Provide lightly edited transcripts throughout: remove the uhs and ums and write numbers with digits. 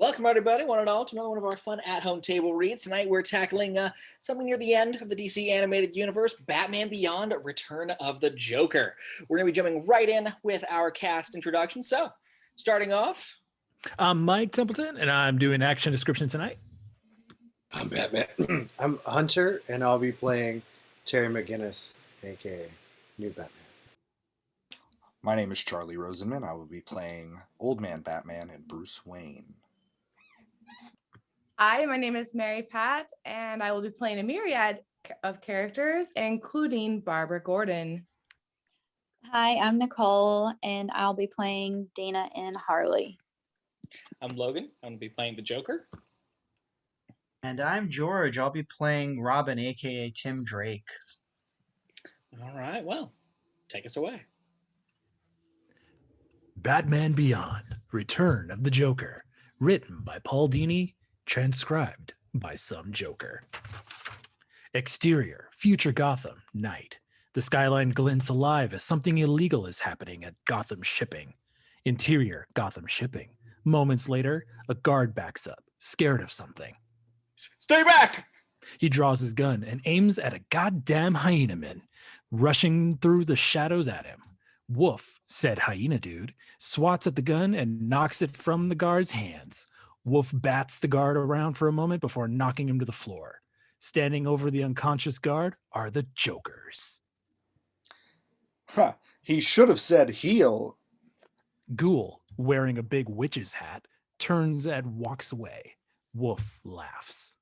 Welcome, everybody, one and all, to another one of our fun at-home table reads. Tonight, we're tackling something near the end of the DC animated universe, Batman Beyond: Return of the Joker. We're going to be jumping right in with our cast introduction. So, starting off, I'm Mike Templeton, and I'm doing action description tonight. I'm Batman. I'm Hunter, and I'll be playing Terry McGinnis, aka New Batman. My name is Charlie Rosenman. I will be playing Old Man Batman and Bruce Wayne. Hi, my name is Mary Pat, and I will be playing a myriad of characters, including Barbara Gordon. Hi, I'm Nicole, and I'll be playing Dana and Harley. I'm Logan. I'm going to be playing the Joker. And I'm George. I'll be playing Robin, aka Tim Drake. All right, well, take us away. Batman Beyond: Return of the Joker, written by Paul Dini, transcribed by some Joker. Exterior, future Gotham, night. The skyline glints alive as something illegal is happening at Gotham Shipping. Interior, Gotham Shipping. Moments later, a guard backs up, scared of something. Stay back! He draws his gun and aims at a goddamn hyena man, rushing through the shadows at him. Woof, said hyena dude, swats at the gun and knocks it from the guard's hands. Wolf bats the guard around for a moment before knocking him to the floor. Standing over the unconscious guard are the Jokerz. Huh, he should have said heel. Ghoul, wearing a big witch's hat, turns and walks away. Wolf laughs.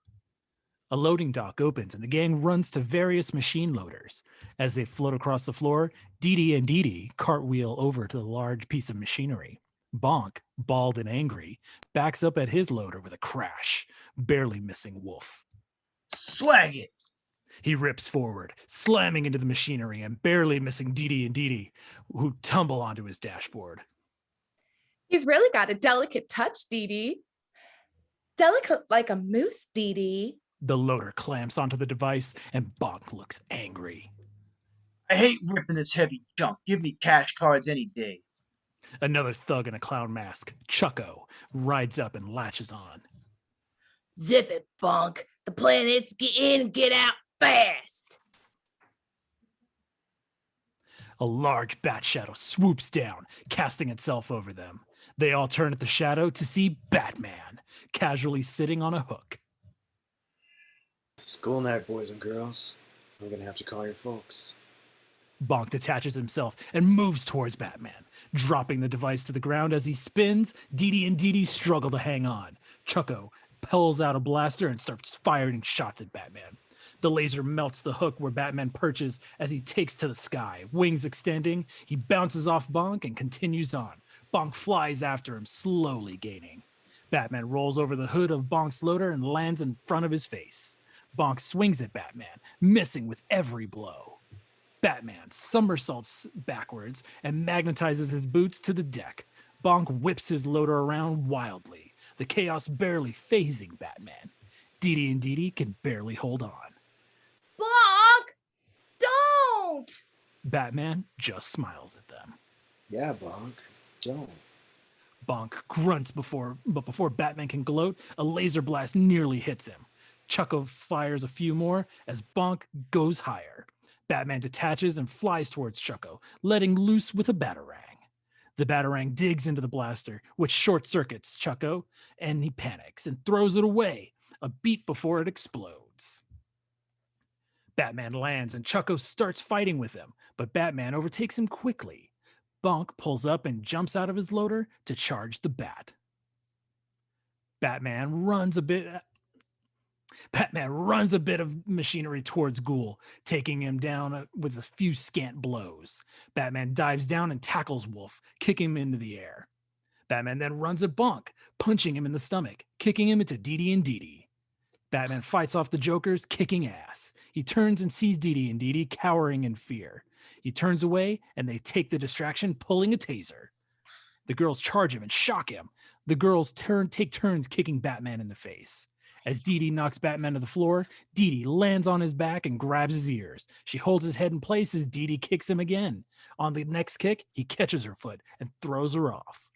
A loading dock opens and the gang runs to various machine loaders. As they float across the floor, Dee-Dee and Dee-Dee cartwheel over to the large piece of machinery. Bonk, bald and angry, backs up at his loader with a crash, barely missing Wolf. Slag it! He rips forward, slamming into the machinery and barely missing Dee-Dee and Dee-Dee, who tumble onto his dashboard. He's really got a delicate touch, Dee-Dee. Delicate like a moose, Dee-Dee. The loader clamps onto the device and Bonk looks angry. I hate ripping this heavy junk. Give me cash cards any day. Another thug in a clown mask, Chucko, rides up and latches on. Zip it, Bonk. The plan is to get in and get out fast. A large bat shadow swoops down, casting itself over them. They all turn at the shadow to see Batman, casually sitting on a hook. School night, boys and girls. I'm gonna have to call your folks. Bonk detaches himself and moves towards Batman, dropping the device to the ground as he spins. Dee-Dee and Dee-Dee struggle to hang on. Chucko pulls out a blaster and starts firing shots at Batman. The laser melts the hook where Batman perches as he takes to the sky. Wings extending, he bounces off Bonk and continues on. Bonk flies after him, slowly gaining. Batman rolls over the hood of Bonk's loader and lands in front of his face. Bonk swings at Batman, missing with every blow. Batman somersaults backwards and magnetizes his boots to the deck. Bonk whips his loader around wildly, the chaos barely phasing Batman. Dee-Dee and Dee-Dee can barely hold on. Bonk! Don't! Batman just smiles at them. Yeah, Bonk. Don't. Bonk grunts before Batman can gloat, a laser blast nearly hits him. Chucko fires a few more as Bonk goes higher. Batman detaches and flies towards Chucko, letting loose with a batarang. The batarang digs into the blaster, which short-circuits Chucko, and he panics and throws it away, a beat before it explodes. Batman lands and Chucko starts fighting with him, but Batman overtakes him quickly. Bonk pulls up and jumps out of his loader to charge the bat. Batman runs a bit of machinery towards Ghoul, taking him down with a few scant blows. Batman dives down and tackles Wolf, kicking him into the air. Batman then runs at Bonk, punching him in the stomach, kicking him into Dee-Dee and Dee-Dee. Batman fights off the Jokerz, kicking ass. He turns and sees Dee-Dee and Dee-Dee cowering in fear. He turns away and they take the distraction, pulling a taser. The girls charge him and shock him. The girls take turns kicking Batman in the face. As Dee-Dee knocks Batman to the floor, Dee-Dee lands on his back and grabs his ears. She holds his head in place as Dee-Dee kicks him again. On the next kick, he catches her foot and throws her off.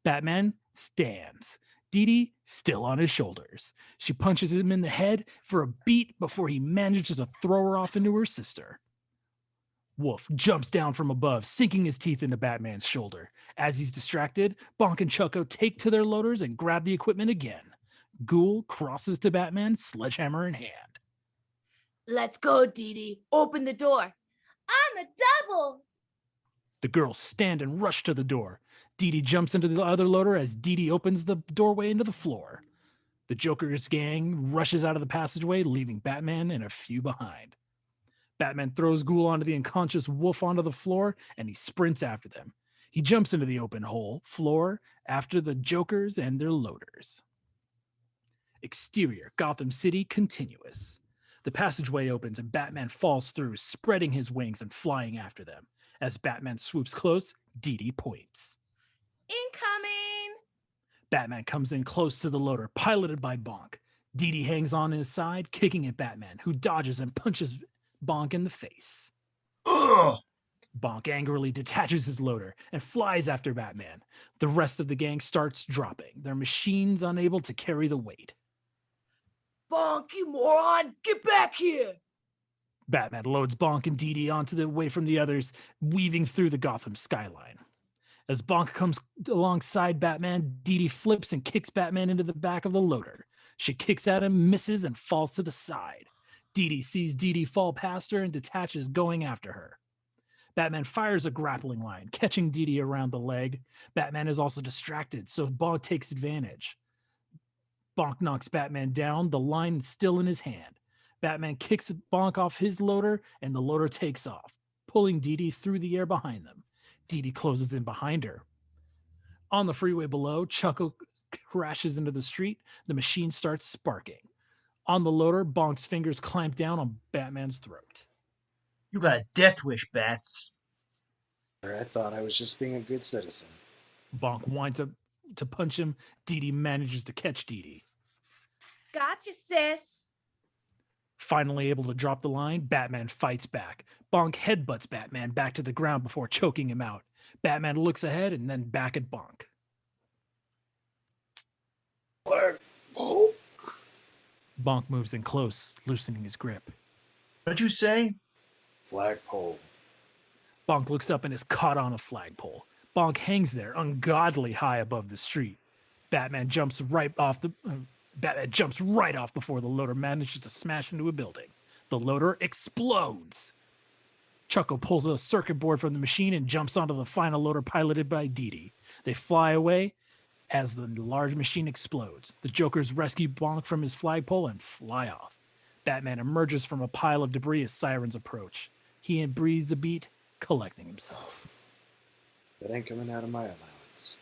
Batman stands. Dee-Dee still on his shoulders. She punches him in the head for a beat before he manages to throw her off into her sister. Wolf jumps down from above, sinking his teeth into Batman's shoulder. As he's distracted, Bonk and Chucko take to their loaders and grab the equipment again. Ghoul crosses to Batman, sledgehammer in hand. Let's go, Dee-Dee. Open the door. On the double. The girls stand and rush to the door. Dee-Dee jumps into the other loader as Dee-Dee opens the doorway into the floor. The Joker's gang rushes out of the passageway, leaving Batman and a few behind. Batman throws Ghoul onto the unconscious Wolf onto the floor, and he sprints after them. He jumps into the open floor after the Joker's and their loaders. Exterior Gotham City continuous. The passageway opens and Batman falls through, spreading his wings and flying after them. As Batman swoops close, Dee-Dee points. Incoming. Batman comes in close to the loader, piloted by Bonk. Dee-Dee hangs on his side, kicking at Batman, who dodges and punches Bonk in the face. Ugh! Bonk angrily detaches his loader and flies after Batman. The rest of the gang starts dropping, their machines unable to carry the weight. Bonk, you moron. Get back here. Batman loads Bonk and Dee-Dee onto the way from the others, weaving through the Gotham skyline. As Bonk comes alongside Batman, Dee-Dee flips and kicks Batman into the back of the loader. She kicks at him, misses, and falls to the side. Dee-Dee sees Dee-Dee fall past her and detaches, going after her. Batman fires a grappling line, catching Dee-Dee around the leg. Batman is also distracted, so Bonk takes advantage. Bonk knocks Batman down, the line is still in his hand. Batman kicks Bonk off his loader, and the loader takes off, pulling Dee-Dee through the air behind them. Dee-Dee closes in behind her. On the freeway below, Chucko crashes into the street. The machine starts sparking. On the loader, Bonk's fingers clamp down on Batman's throat. You got a death wish, Bats. I thought I was just being a good citizen. Bonk winds up to punch him. Dee-Dee manages to catch Dee-Dee. Gotcha, sis. Finally able to drop the line, Batman fights back. Bonk headbutts Batman back to the ground before choking him out. Batman looks ahead and then back at Bonk. Flagpole. Bonk moves in close, loosening his grip. What'd you say? Flagpole. Bonk looks up and is caught on a flagpole. Bonk hangs there, ungodly high above the street. Batman jumps right off before the loader manages to smash into a building. The loader explodes. Chucko pulls a circuit board from the machine and jumps onto the final loader piloted by Dee-Dee. They fly away as the large machine explodes. The Joker's rescue Bonk from his flagpole and fly off. Batman emerges from a pile of debris as sirens approach. He breathes a beat, collecting himself. That ain't coming out of my allowance.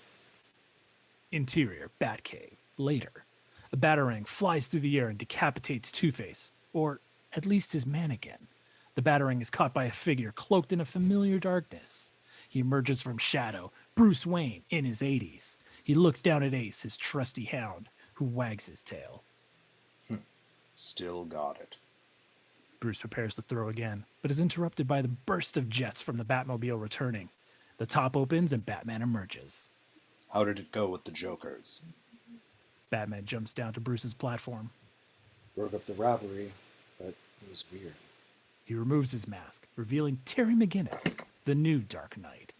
Interior Batcave. Later, a Batarang flies through the air and decapitates Two-Face, or at least his mannequin. The Batarang is caught by a figure cloaked in a familiar darkness. He emerges from shadow, Bruce Wayne, in his 80s. He looks down at Ace, his trusty hound, who wags his tail. Still got it. Bruce prepares to throw again, but is interrupted by the burst of jets from the Batmobile returning. The top opens and Batman emerges. How did it go with the Jokerz? Batman jumps down to Bruce's platform. Broke up the robbery, but it was weird. He removes his mask, revealing Terry McGinnis, the new Dark Knight.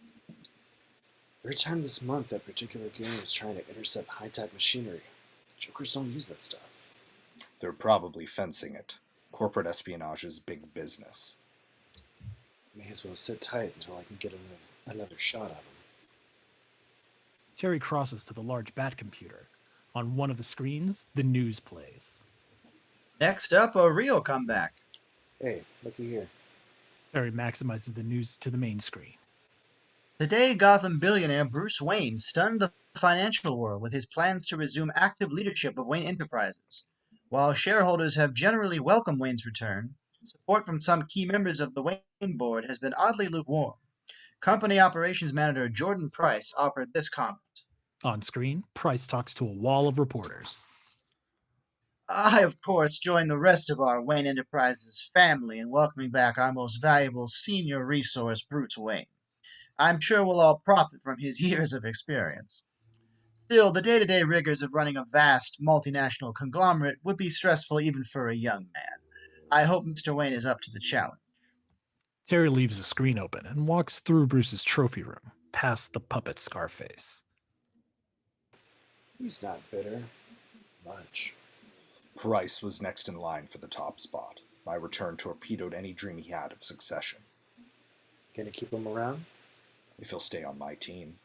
Every time this month, that particular gang is trying to intercept high-tech machinery. Jokers don't use that stuff. They're probably fencing it. Corporate espionage is big business. May as well sit tight until I can get another shot at him. Terry crosses to the large bat computer. On one of the screens, the news plays. Next up, a real comeback. Hey, looky here. Terry maximizes the news to the main screen. Today, Gotham billionaire Bruce Wayne stunned the financial world with his plans to resume active leadership of Wayne Enterprises. While shareholders have generally welcomed Wayne's return, support from some key members of the Wayne board has been oddly lukewarm. Company operations manager Jordan Price offered this comment. On screen, Price talks to a wall of reporters. I, of course, join the rest of our Wayne Enterprises family in welcoming back our most valuable senior resource, Bruce Wayne. I'm sure we'll all profit from his years of experience. Still, the day-to-day rigors of running a vast, multinational conglomerate would be stressful even for a young man. I hope Mr. Wayne is up to the challenge. Terry leaves the screen open and walks through Bruce's trophy room, past the puppet Scarface. He's not bitter. Much. Price was next in line for the top spot. My return torpedoed any dream he had of succession. Gonna keep him around? If he'll stay on my team.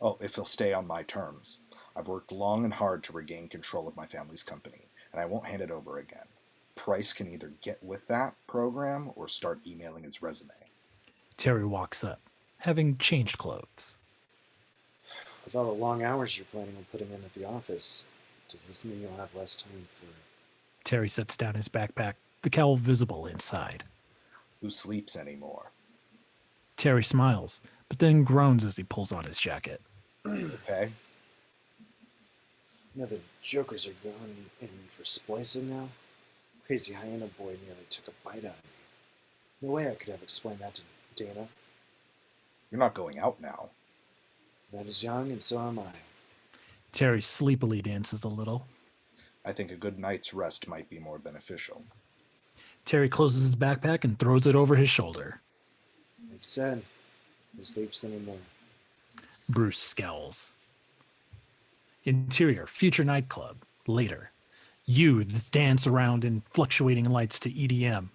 Oh, if he'll stay on my terms. I've worked long and hard to regain control of my family's company, and I won't hand it over again. Price can either get with that program or start emailing his resume. Terry walks up, having changed clothes. With all the long hours you're planning on putting in at the office, does this mean you'll have less time for... Terry sets down his backpack, the cowl visible inside. Who sleeps anymore? Terry smiles, but then groans as he pulls on his jacket. Okay. You know the Jokerz are going in for splicing now? Crazy hyena boy nearly took a bite out of me. No way I could have explained that to Dana. You're not going out now. Not as young, and so am I. Terry sleepily dances a little. I think a good night's rest might be more beneficial. Terry closes his backpack and throws it over his shoulder. Like I said, who sleeps anymore? Bruce scowls. Interior, future nightclub. Later. Youths dance around in fluctuating lights to EDM.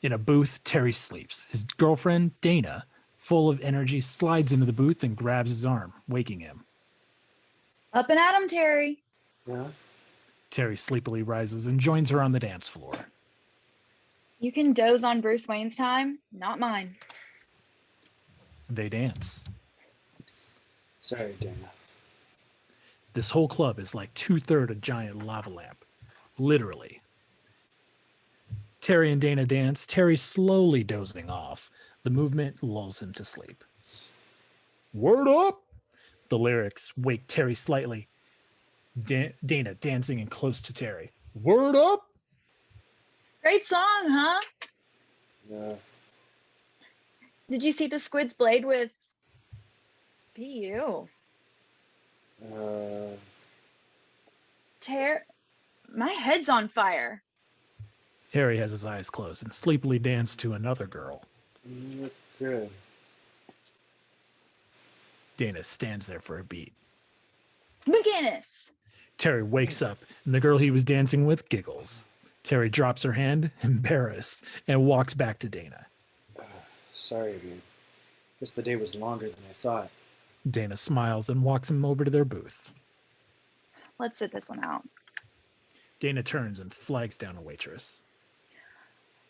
In a booth, Terry sleeps. His girlfriend, Dana, full of energy, slides into the booth and grabs his arm, waking him. Up and at 'em, Terry. Yeah? Terry sleepily rises and joins her on the dance floor. You can doze on Bruce Wayne's time, not mine. They dance. Sorry, Dana. This whole club is like 2/3 a giant lava lamp. Literally. Terry and Dana dance, Terry slowly dozing off. The movement lulls him to sleep. Word up! The lyrics wake Terry slightly. Dana dancing in close to Terry. Word up! Great song, huh? Yeah. Did you see the Squid's Blade with PU? My head's on fire. Terry has his eyes closed and sleepily dances to another girl. You look good. Dana stands there for a beat. McGinnis. Terry wakes up and the girl he was dancing with giggles. Terry drops her hand, embarrassed, and walks back to Dana. Sorry, dude. Guess the day was longer than I thought. Dana smiles and walks him over to their booth. Let's sit this one out. Dana turns and flags down a waitress.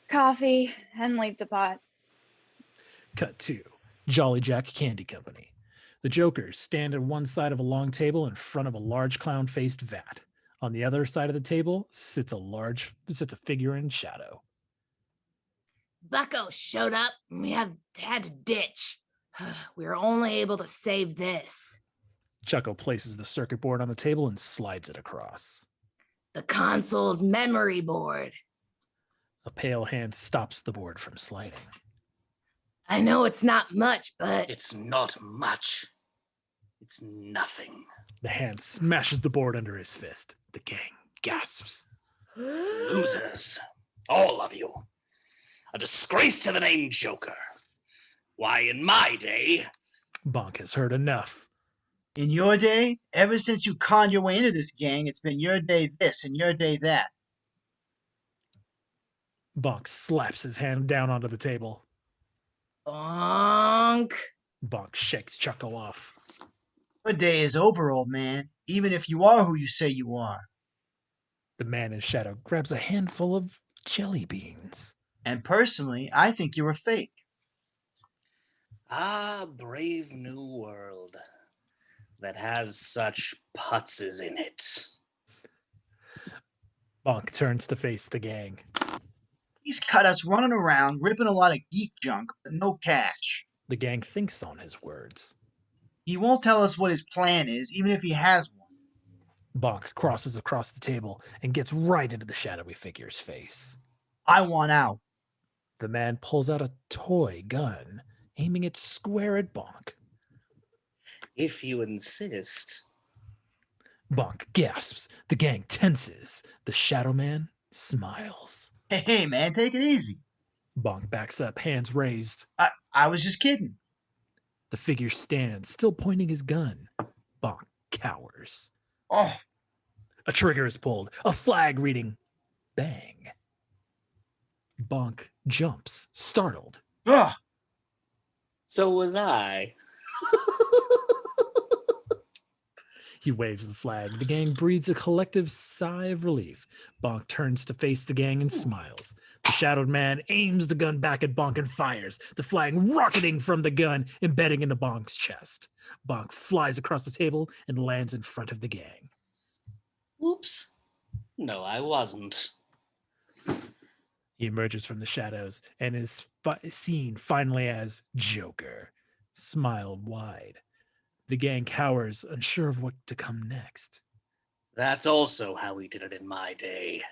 Coffee and leave the pot. Cut 2. Jolly Jack Candy Company. The Jokerz stand at one side of a long table in front of a large clown-faced vat. On the other side of the table sits a figure in shadow. Bucko showed up and we had to ditch. We were only able to save this. Chucko places the circuit board on the table and slides it across. The console's memory board. A pale hand stops the board from sliding. I know it's not much, but It's not much. It's nothing. The hand smashes the board under his fist. The gang gasps. Losers. All of you. A disgrace to the name Joker. Why, in my day... Bonk has heard enough. In your day, ever since you conned your way into this gang, it's been your day this and your day that. Bonk slaps his hand down onto the table. Bonk. Bonk shakes Chucko off. Your day is over, old man, even if you are who you say you are. The man in shadow grabs a handful of jelly beans. And personally, I think you're a fake. Ah, brave new world that has such putzes in it. Bonk turns to face the gang. He's got us running around, ripping a lot of geek junk, but no cash. The gang thinks on his words. He won't tell us what his plan is, even if he has one. Bonk crosses across the table and gets right into the shadowy figure's face. I want out. The man pulls out a toy gun, aiming it square at Bonk. if you insist. Bonk gasps. The gang tenses. The Shadow Man smiles. Hey, man, take it easy. Bonk backs up, hands raised. I was just kidding. The figure stands, still pointing his gun. Bonk cowers. Oh, A trigger is pulled, a flag reading bang. Bonk jumps, startled. ugh. So was I. He waves the flag. The gang breathes a collective sigh of relief. Bonk turns to face the gang and smiles. The shadowed man aims the gun back at Bonk and fires, the flag rocketing from the gun, embedding into Bonk's chest. Bonk flies across the table and lands in front of the gang. Oops. No, I wasn't. He emerges from the shadows and is seen finally as Joker, smiled wide. The gang cowers, unsure of what to come next. That's also how we did it in my day.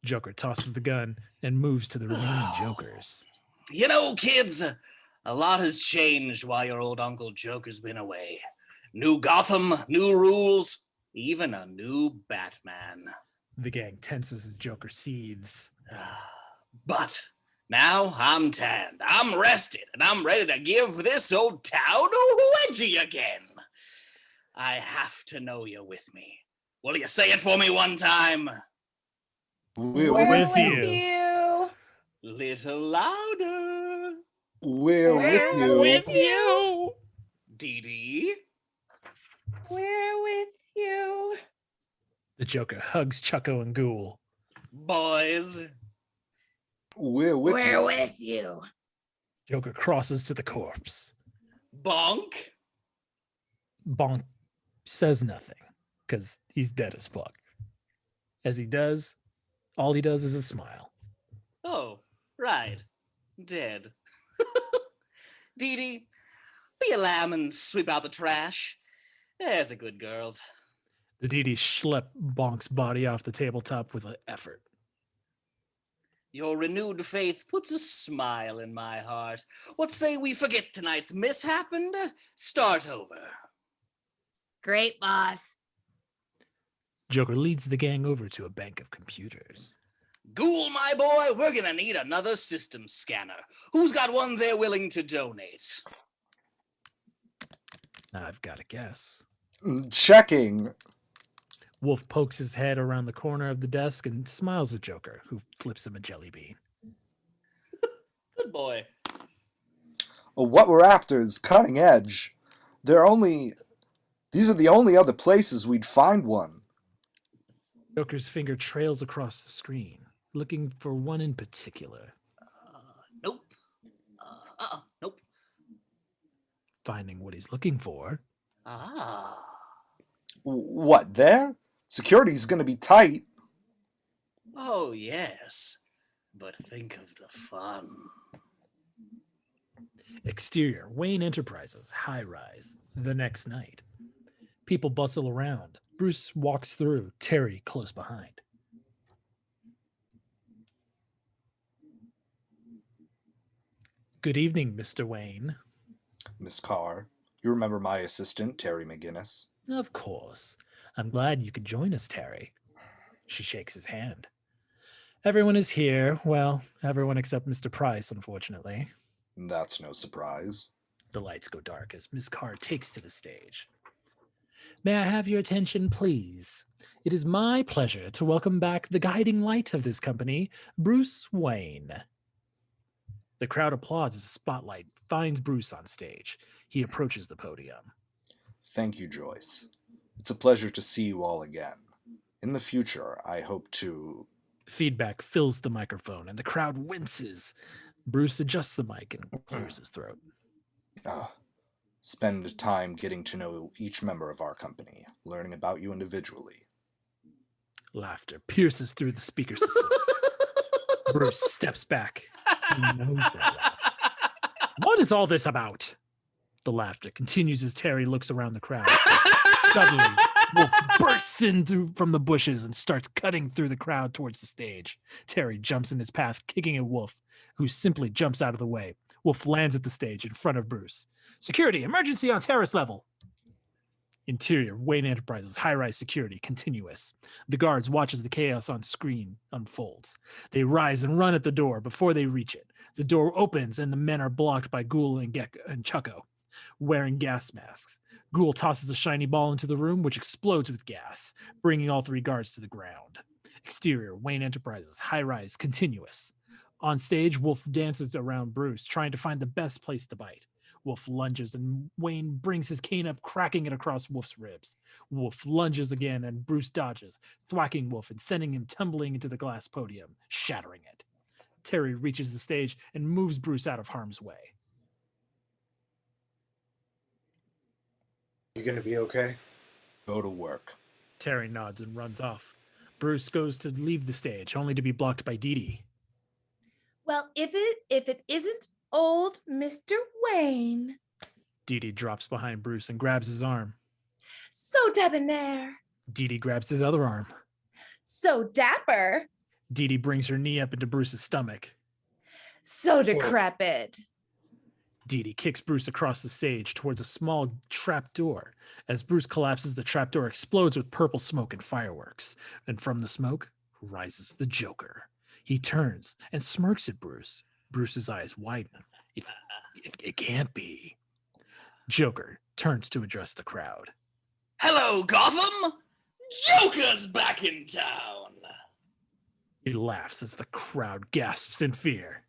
Joker tosses the gun and moves to the remaining Jokers. You know, kids, a lot has changed while your old Uncle Joker's been away. New Gotham, new rules, even a new Batman. The gang tenses as Joker seethes. But now I'm tanned, I'm rested, and I'm ready to give this old town a wedgie again. I have to know you're with me. Will you say it for me one time? We're We're with with you. you. Little louder. We're We're with you. with you. Dee-Dee. We're with you. The Joker hugs Chucko and Ghoul. Boys. We're with We're you. with you. Joker crosses to the corpse. Bonk. Bonk says nothing because he's dead as fuck. As he does, all he does is a smile. Oh, right. Dead. Dee-Dee, be a lamb and sweep out the trash. There's a good girls. The Dee-Dee schlep Bonk's body off the tabletop with an effort. Your renewed faith puts a smile in my heart. What say we forget tonight's mishap and start over? Great, boss. Joker leads the gang over to a bank of computers. Ghoul, my boy, we're gonna need another system scanner. Who's got one they're willing to donate? I've got a guess. Checking. Wolf pokes his head around the corner of the desk and smiles at Joker, who flips him a jelly bean. Good boy. What we're after is cutting edge. These are the only other places we'd find one. Joker's finger trails across the screen, looking for one in particular. Nope. Nope. Finding what he's looking for, Ah. What, there? Security's gonna be tight. Oh, yes. But think of the fun. exterior, Wayne Enterprises, high rise, the next night. People bustle around. Bruce walks through, Terry close behind. Good evening, Mr. Wayne. Miss Carr, you remember my assistant, Terry McGinnis? Of course. I'm glad you could join us, Terry. She shakes his hand. Everyone is here. Well, everyone except Mr. Price, unfortunately. That's no surprise. The lights go dark as Miss Carr takes to the stage. May I have your attention, please? It is my pleasure to welcome back the guiding light of this company, Bruce Wayne. The crowd applauds as the spotlight finds Bruce on stage. He approaches the podium. Thank you, Joyce. It's a pleasure to see you all again. In the future, I hope to... Feedback fills the microphone, and the crowd winces. Bruce adjusts the mic and clears his throat. Spend time getting to know each member of our company, learning about you individually. Laughter pierces through the speaker system. Bruce steps back. He knows that laugh. What is all this about? The laughter continues as Terry looks around the crowd. Suddenly, Wolf bursts in from the bushes and starts cutting through the crowd towards the stage. Terry jumps in his path, kicking at Wolf, who simply jumps out of the way. Wolf lands at the stage in front of Bruce. Security, emergency on terrace level. Interior, Wayne Enterprises, high-rise security, continuous. The guards watch as the chaos on screen unfolds. They rise and run at the door before they reach it. The door opens and the men are blocked by Ghoul and Chucko, wearing gas masks. Ghoul tosses a shiny ball into the room, which explodes with gas, bringing all three guards to the ground. Exterior, Wayne Enterprises, high-rise, continuous. On stage, Wolf dances around Bruce, trying to find the best place to bite. Wolf lunges and Wayne brings his cane up, cracking it across Wolf's ribs. Wolf lunges again and Bruce dodges, thwacking Wolf and sending him tumbling into the glass podium, shattering it. Terry reaches the stage and moves Bruce out of harm's way. You gonna be okay? Go to work. Terry nods and runs off. Bruce goes to leave the stage, only to be blocked by Dee-Dee. Well, if it isn't old Mr. Wayne. Dee-Dee drops behind Bruce and grabs his arm. So debonair. Dee-Dee grabs his other arm. So dapper. Dee-Dee brings her knee up into Bruce's stomach. So decrepit. Dee-Dee kicks Bruce across the stage towards a small trap door. As Bruce collapses, the trap door explodes with purple smoke and fireworks. And from the smoke rises the Joker. He turns and smirks at Bruce. Bruce's eyes widen. It can't be. Joker turns to address the crowd. Hello, Gotham! Joker's back in town! He laughs as the crowd gasps in fear.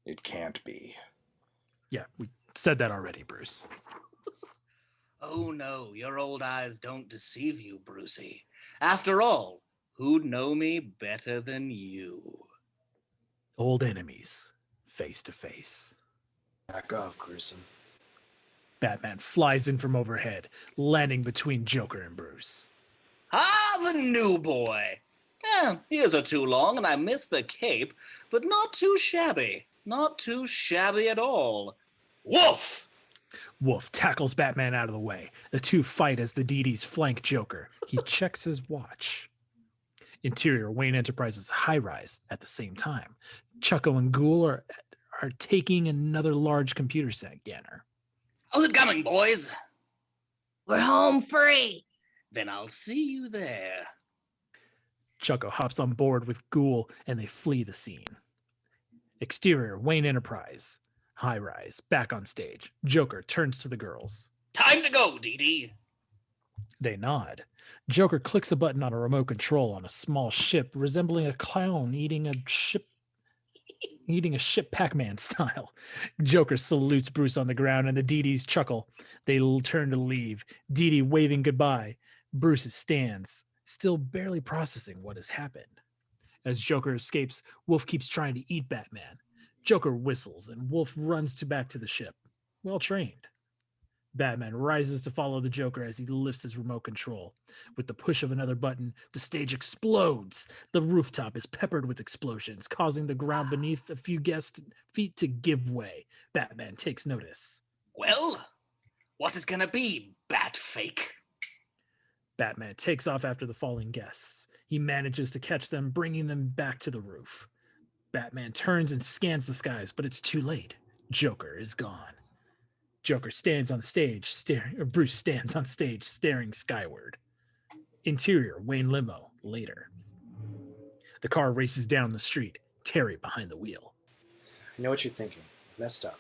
It can't be. Yeah, we said that already, Bruce. Oh no, your old eyes don't deceive you, Brucey. After all, who'd know me better than you? Old enemies, face to face. Back off, Gruesome. Batman flies in from overhead, landing between Joker and Bruce. Ah, the new boy. Ears are too long and I miss the cape, but not too shabby. Not too shabby at all. Wolf! Wolf tackles Batman out of the way. The two fight as the Dee-Dees flank Joker. He checks his watch. Interior, Wayne Enterprises, high-rise at the same time. Chucko and Ghoul are taking another large computer scanner. How's it coming, boys? We're home free. Then I'll see you there. Chucko hops on board with Ghoul and they flee the scene. Exterior, Wayne Enterprise, high-rise, back on stage. Joker turns to the girls. Time to go, Dee-Dee. They nod. Joker clicks a button on a remote control on a small ship resembling a clown eating a ship Pac-Man style. Joker salutes Bruce on the ground and the Dee-Dees chuckle. They turn to leave. Dee-Dee waving goodbye. Bruce stands, still barely processing what has happened. As Joker escapes, Wolf keeps trying to eat Batman. Joker whistles and Wolf runs back to the ship. Well trained. Batman rises to follow the Joker as he lifts his remote control. With the push of another button, the stage explodes. The rooftop is peppered with explosions, causing the ground beneath a few guest feet to give way. Batman takes notice. Well, what is gonna be, Bat-Fake? Batman takes off after the falling guests. He manages to catch them, bringing them back to the roof. Batman turns and scans the skies, but it's too late. Joker is gone. Bruce stands on stage, staring skyward. Interior, Wayne limo, later. The car races down the street, Terry behind the wheel. I know what you're thinking. Messed up.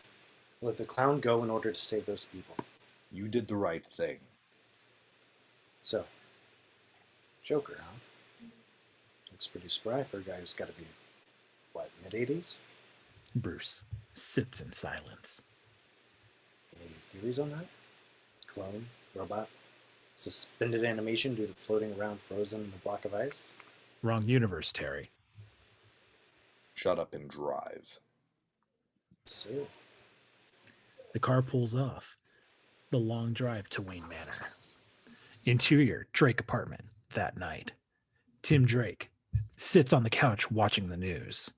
Let the clown go in order to save those people. You did the right thing. So, Joker, huh? Looks pretty spry for a guy who's got to be, what, mid-80s? Bruce sits in silence. Any theories on that? Clone? Robot? Suspended animation due to floating around frozen in a block of ice? Wrong universe, Terry. Shut up and drive. So, The car pulls off. The long drive to Wayne Manor. Interior, Drake apartment, that night. Tim Drake sits on the couch watching the news.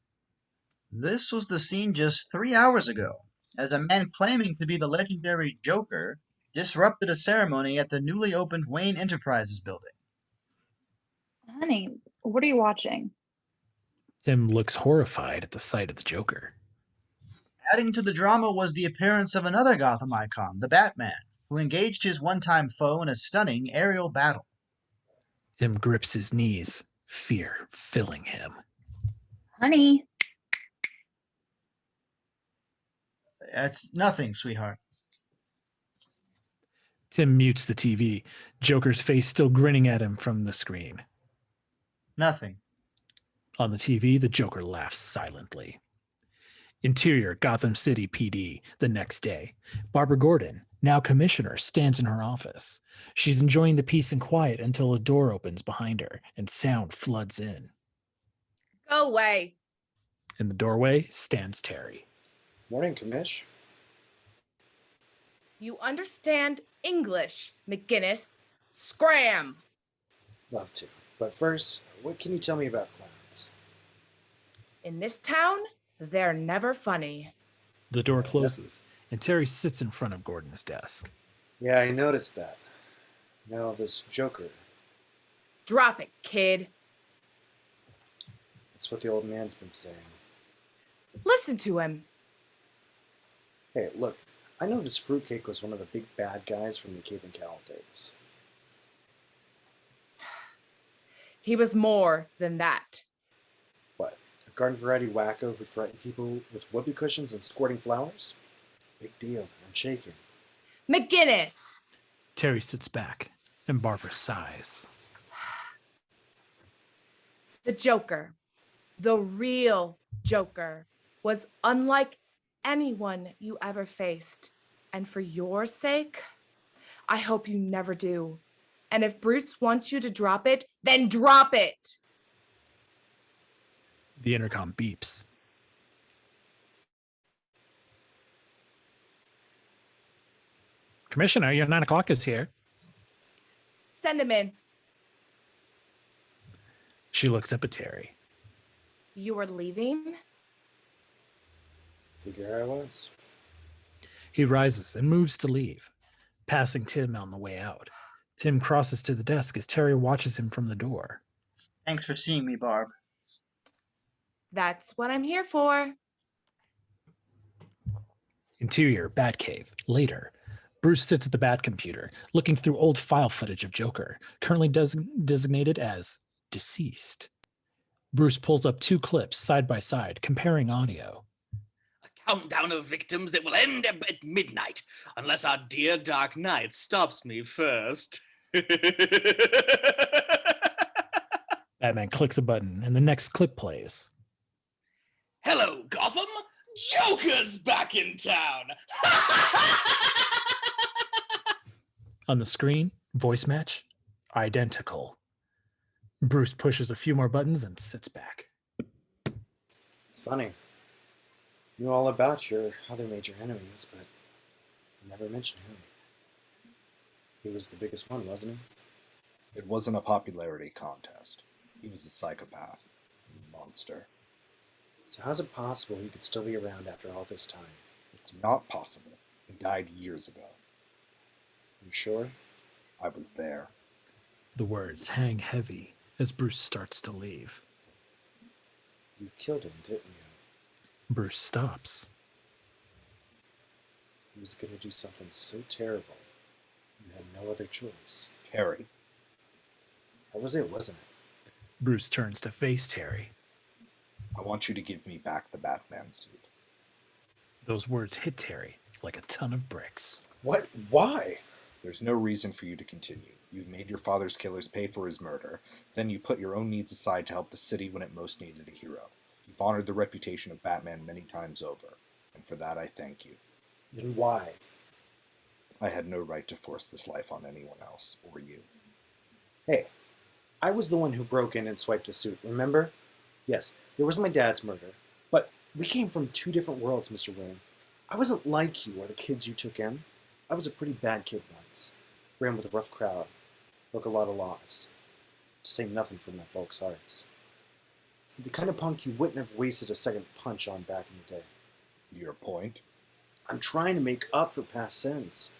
This was the scene just 3 hours ago, as a man claiming to be the legendary Joker disrupted a ceremony at the newly opened Wayne Enterprises building. Honey, what are you watching? Tim looks horrified at the sight of the Joker. Adding to the drama was the appearance of another Gotham icon, the Batman, who engaged his one-time foe in a stunning aerial battle. Tim grips his knees, fear filling him. Honey, That's nothing, sweetheart. Tim mutes the TV, Joker's face still grinning at him from the screen. Nothing. On the TV, the Joker laughs silently. Interior Gotham City PD, the next day. Barbara Gordon, now commissioner, stands in her office. She's enjoying the peace and quiet until a door opens behind her and sound floods in. Go away. In the doorway stands Terry. Morning, Commish. You understand English, McGinnis. Scram. Love to. But first, what can you tell me about clowns? In this town, they're never funny. The door closes, and Terry sits in front of Gordon's desk. Yeah, I noticed that. Now, this Joker, Drop it, kid. that's what the old man's been saying. Listen to him. Hey, look, I know this fruitcake was one of the big bad guys from the Cape and Cowl days. He was more than that. What, a garden variety wacko who threatened people with whoopee cushions and squirting flowers? Big deal, I'm shaking. McGinnis. Terry sits back, and Barbara sighs. The Joker, the real Joker, was unlike anyone you ever faced. And for your sake, I hope you never do. And if Bruce wants you to drop it, then drop it. The intercom beeps. Commissioner, your 9 o'clock is here. Send him in. She looks up at Terry. You are leaving? Figure I was. He rises and moves to leave, passing Tim on the way out. Tim crosses to the desk as Terry watches him from the door. Thanks for seeing me, Barb. That's what I'm here for. Interior Batcave. Later, Bruce sits at the Bat computer, looking through old file footage of Joker, currently designated as deceased. Bruce pulls up 2 clips side by side, comparing audio. A countdown of victims that will end at midnight, unless our dear Dark Knight stops me first. Batman clicks a button, and the next clip plays. Hello, Gotham! Joker's back in town! On the screen, voice match, identical. Bruce pushes a few more buttons and sits back. It's funny. Knew all about your other major enemies, but you never mentioned him. He was the biggest one, wasn't he? It wasn't a popularity contest. He was a psychopath. Monster. So how's it possible he could still be around after all this time? It's not possible. He died years ago. You sure? I was there. The words hang heavy as Bruce starts to leave. You killed him, didn't you? Bruce stops. He was going to do something so terrible, you had no other choice. Terry. That was it, wasn't it? Bruce turns to face Terry. I want you to give me back the Batman suit. Those words hit Terry like a ton of bricks. What? Why? There's no reason for you to continue. You've made your father's killers pay for his murder. Then you put your own needs aside to help the city when it most needed a hero. You've honored the reputation of Batman many times over. And for that, I thank you. Then why? I had no right to force this life on anyone else, or you. Hey, I was the one who broke in and swiped the suit, remember? Yes, there was my dad's murder, but we came from 2 different worlds, Mr. Wayne. I wasn't like you or the kids you took in. I was a pretty bad kid once. Ran with a rough crowd. Broke a lot of laws. To say nothing for my folks' hearts. The kind of punk you wouldn't have wasted a second punch on back in the day. Your point? I'm trying to make up for past sins.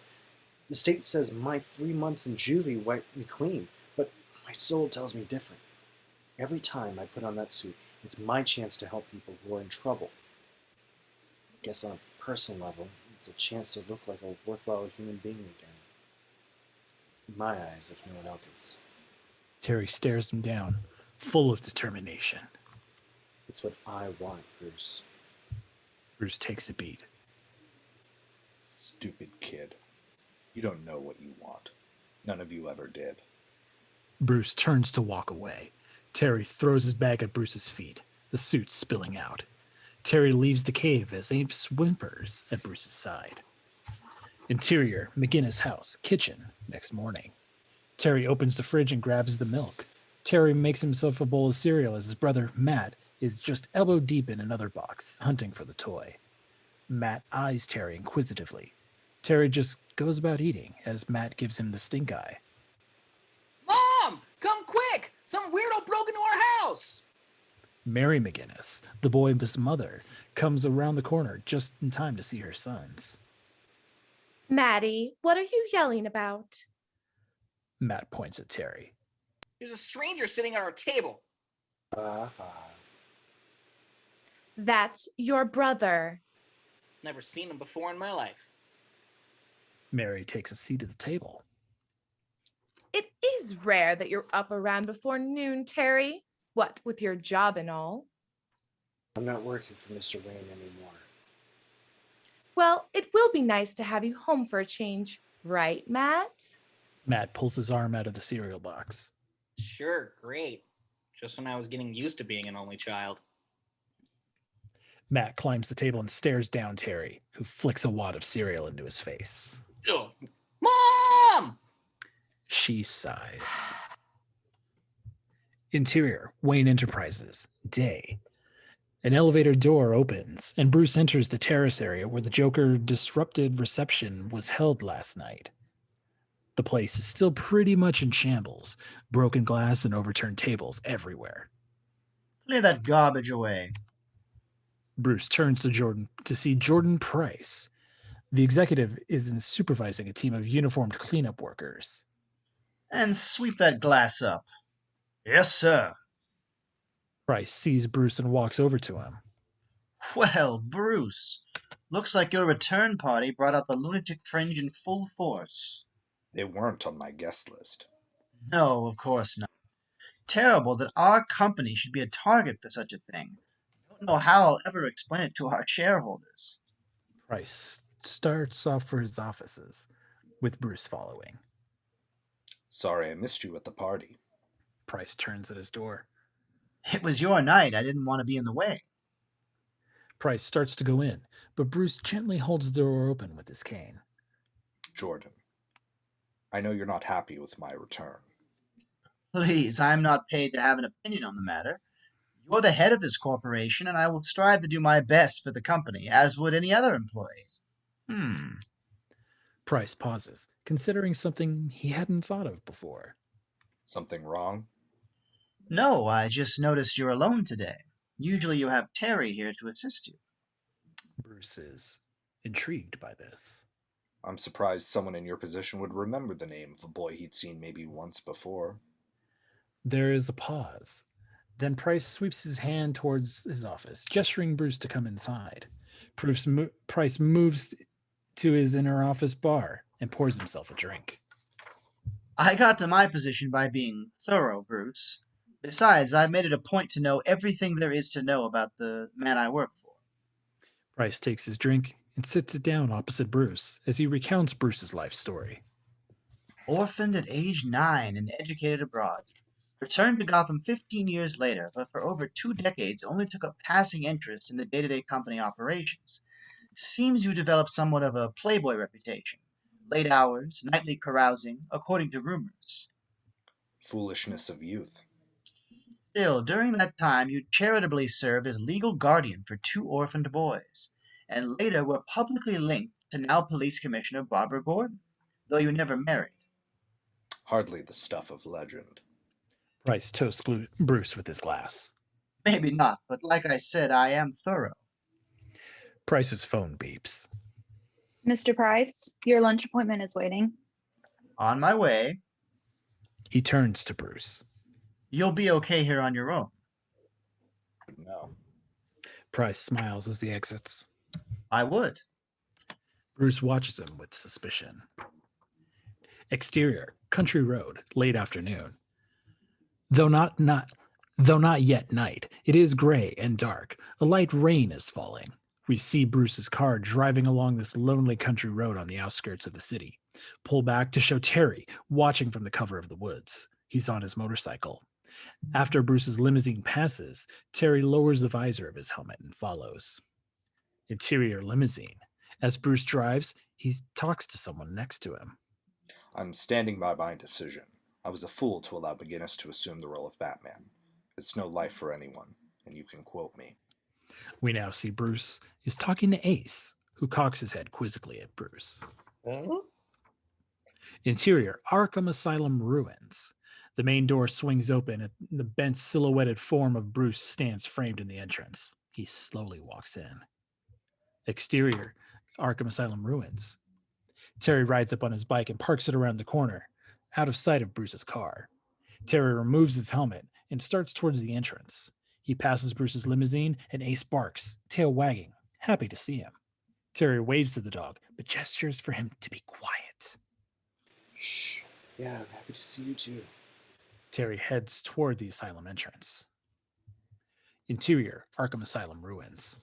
The state says my 3 months in juvie wiped me clean, but my soul tells me different. Every time I put on that suit, it's my chance to help people who are in trouble. I guess on a personal level, it's a chance to look like a worthwhile human being again. In my eyes, if no one else's. Terry stares him down, full of determination. It's what I want, Bruce. Bruce takes a beat. Stupid kid. You don't know what you want. None of you ever did. Bruce turns to walk away. Terry throws his bag at Bruce's feet, the suit spilling out. Terry leaves the cave as Abe whimpers at Bruce's side. Interior, McGinnis' house, kitchen, next morning. Terry opens the fridge and grabs the milk. Terry makes himself a bowl of cereal as his brother, Matt, is just elbow deep in another box, hunting for the toy. Matt eyes Terry inquisitively. Terry just goes about eating as Matt gives him the stink eye. Mom, come quick! Some weirdo broke into our house! Mary McGinnis, the boy's mother, comes around the corner just in time to see her sons. Maddie, what are you yelling about? Matt points at Terry. There's a stranger sitting at our table. That's your brother. Never seen him before in my life. Mary takes a seat at the table. It is rare that you're up around before noon, Terry. What, with your job and all? I'm not working for Mr. Wayne anymore. Well, it will be nice to have you home for a change, right, Matt? Matt pulls his arm out of the cereal box. Sure, great. Just when I was getting used to being an only child. Matt climbs the table and stares down Terry, who flicks a wad of cereal into his face. Ugh. Mom! She sighs. Interior, Wayne Enterprises, day. An elevator door opens, and Bruce enters the terrace area where the Joker disrupted reception was held last night. The place is still pretty much in shambles, broken glass and overturned tables everywhere. Clear that garbage away. Bruce turns to Jordan to see Jordan Price. The executive is supervising a team of uniformed cleanup workers. And sweep that glass up. Yes, sir. Price sees Bruce and walks over to him. Well, Bruce, looks like your return party brought out the lunatic fringe in full force. They weren't on my guest list. No, of course not. Terrible that our company should be a target for such a thing. I don't know how I'll ever explain it to our shareholders. Price starts off for his offices, with Bruce following. Sorry I missed you at the party. Price turns at his door. It was your night. I didn't want to be in the way. Price starts to go in, but Bruce gently holds the door open with his cane. Jordan, I know you're not happy with my return. Please, I'm not paid to have an opinion on the matter. You're the head of this corporation, and I will strive to do my best for the company, as would any other employee. Price pauses, considering something he hadn't thought of before. Something wrong? No, I just noticed you're alone today. Usually you have Terry here to assist you. Bruce is intrigued by this. I'm surprised someone in your position would remember the name of a boy he'd seen maybe once before. There is a pause. Then Price sweeps his hand towards his office, gesturing Bruce to come inside. Price moves to his inner office bar and pours himself a drink. I got to my position by being thorough, Bruce. Besides, I've made it a point to know everything there is to know about the man I work for. Price takes his drink and sits it down opposite Bruce as he recounts Bruce's life story. Orphaned at age 9 and educated abroad. Returned to Gotham 15 years later, but for over 2 decades only took a passing interest in the day-to-day company operations. Seems you developed somewhat of a playboy reputation. Late hours, nightly carousing, according to rumors. Foolishness of youth. Still, during that time you charitably served as legal guardian for 2 orphaned boys, and later were publicly linked to now Police Commissioner Barbara Gordon, though you never married. Hardly the stuff of legend. Price toasts Bruce with his glass. Maybe not, but like I said, I am thorough. Price's phone beeps. Mr. Price, your lunch appointment is waiting. On my way. He turns to Bruce. You'll be okay here on your own. No. Price smiles as he exits. I would. Bruce watches him with suspicion. Exterior, Country road, late afternoon. Though not yet night, it is gray and dark. A light rain is falling. We see Bruce's car driving along this lonely country road on the outskirts of the city. Pull back to show Terry watching from the cover of the woods. He's on his motorcycle. After Bruce's limousine passes, Terry lowers the visor of his helmet and follows. Interior limousine. As Bruce drives, he talks to someone next to him. I'm standing by my decision. I was a fool to allow McGinnis to assume the role of Batman. It's no life for anyone, and you can quote me. We now see Bruce is talking to Ace, who cocks his head quizzically at Bruce. Interior, Arkham Asylum ruins. The main door swings open and the bent silhouetted form of Bruce stands framed in the entrance. He slowly walks in. Exterior, Arkham Asylum ruins. Terry rides up on his bike and parks it around the corner, out of sight of Bruce's car. Terry removes his helmet and starts towards the entrance. He passes Bruce's limousine and Ace barks, tail wagging, happy to see him. Terry waves to the dog, but gestures for him to be quiet. Shh. Yeah, I'm happy to see you too. Terry heads toward the asylum entrance. Interior, Arkham Asylum ruins.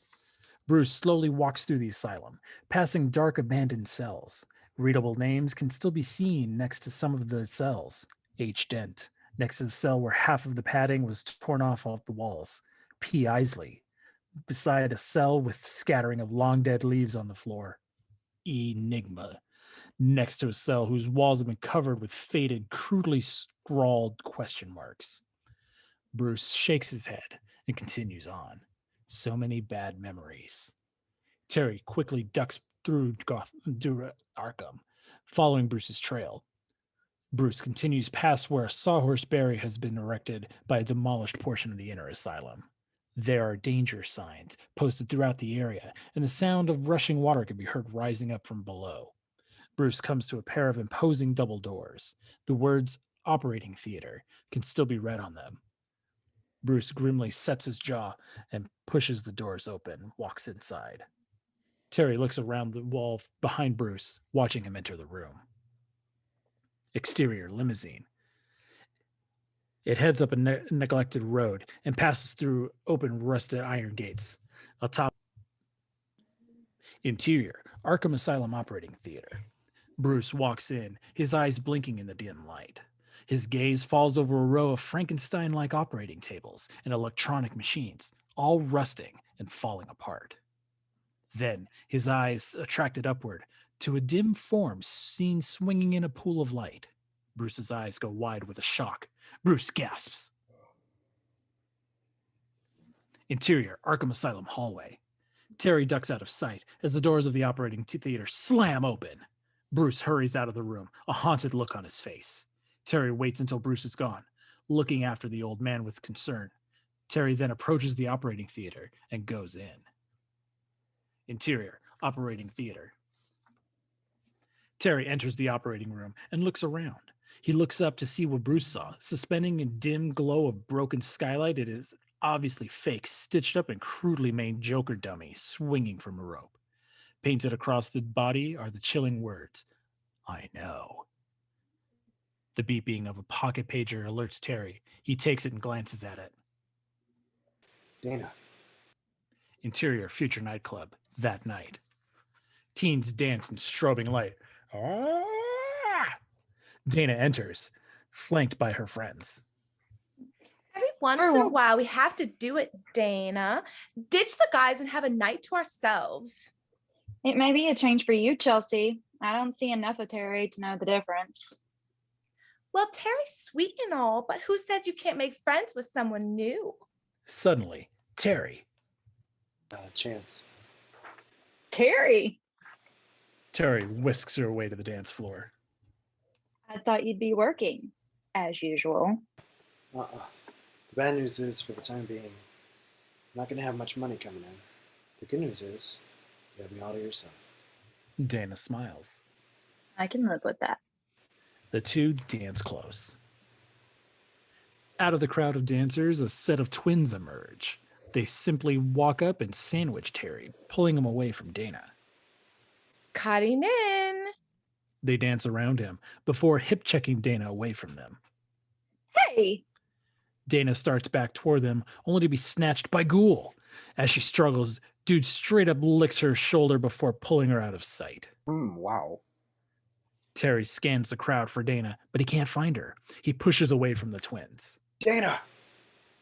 Bruce slowly walks through the asylum, passing dark abandoned cells. Readable names can still be seen next to some of the cells. H. Dent, next to the cell where half of the padding was torn off the walls. P. Isley, beside a cell with scattering of long dead leaves on the floor. Enigma, next to a cell whose walls have been covered with faded, crudely scrawled question marks. Bruce shakes his head and continues on. So many bad memories. Terry quickly ducks through Arkham, following Bruce's trail. Bruce continues past where a sawhorse barrier has been erected by a demolished portion of the inner asylum. There are danger signs posted throughout the area, and the sound of rushing water can be heard rising up from below. Bruce comes to a pair of imposing double doors. The words operating theater can still be read on them. Bruce grimly sets his jaw and pushes the doors open, walks inside. Terry looks around the wall behind Bruce, watching him enter the room. Exterior limousine. It heads up a neglected road and passes through open rusted iron gates. Atop interior, Arkham Asylum operating theater. Bruce walks in, his eyes blinking in the dim light. His gaze falls over a row of Frankenstein-like operating tables and electronic machines, all rusting and falling apart. Then his eyes attracted upward to a dim form seen swinging in a pool of light. Bruce's eyes go wide with a shock. Bruce gasps. Interior, Arkham Asylum hallway. Terry ducks out of sight as the doors of the operating theater slam open. Bruce hurries out of the room, a haunted look on his face. Terry waits until Bruce is gone, looking after the old man with concern. Terry then approaches the operating theater and goes in. Interior, operating theater. Terry enters the operating room and looks around. He looks up to see what Bruce saw. Suspending in dim glow of broken skylight, it is obviously fake, stitched up and crudely made Joker dummy swinging from a rope. Painted across the body are the chilling words, "I know." The beeping of a pocket pager alerts Terry. He takes it and glances at it. Dana. Interior, future nightclub, that night. Teens dance in strobing light. Ah! Dana enters, flanked by her friends. Every once in a while, we have to do it, Dana. Ditch the guys and have a night to ourselves. It may be a change for you, Chelsea. I don't see enough of Terry to know the difference. Well, Terry's sweet and all, but who said you can't make friends with someone new? Suddenly, Terry. Chance. Terry! Terry whisks her away to the dance floor. I thought you'd be working, as usual. The bad news is, for the time being, I'm not going to have much money coming in. The good news is, you have me all to yourself. Dana smiles. I can live with that. The two dance close. Out of the crowd of dancers, a set of twins emerge. They simply walk up and sandwich Terry, pulling him away from Dana. Cutting in. They dance around him before hip-checking Dana away from them. Hey! Dana starts back toward them, only to be snatched by Ghoul. As she struggles, dude straight up licks her shoulder before pulling her out of sight. Wow. Terry scans the crowd for Dana, but he can't find her. He pushes away from the twins. Dana!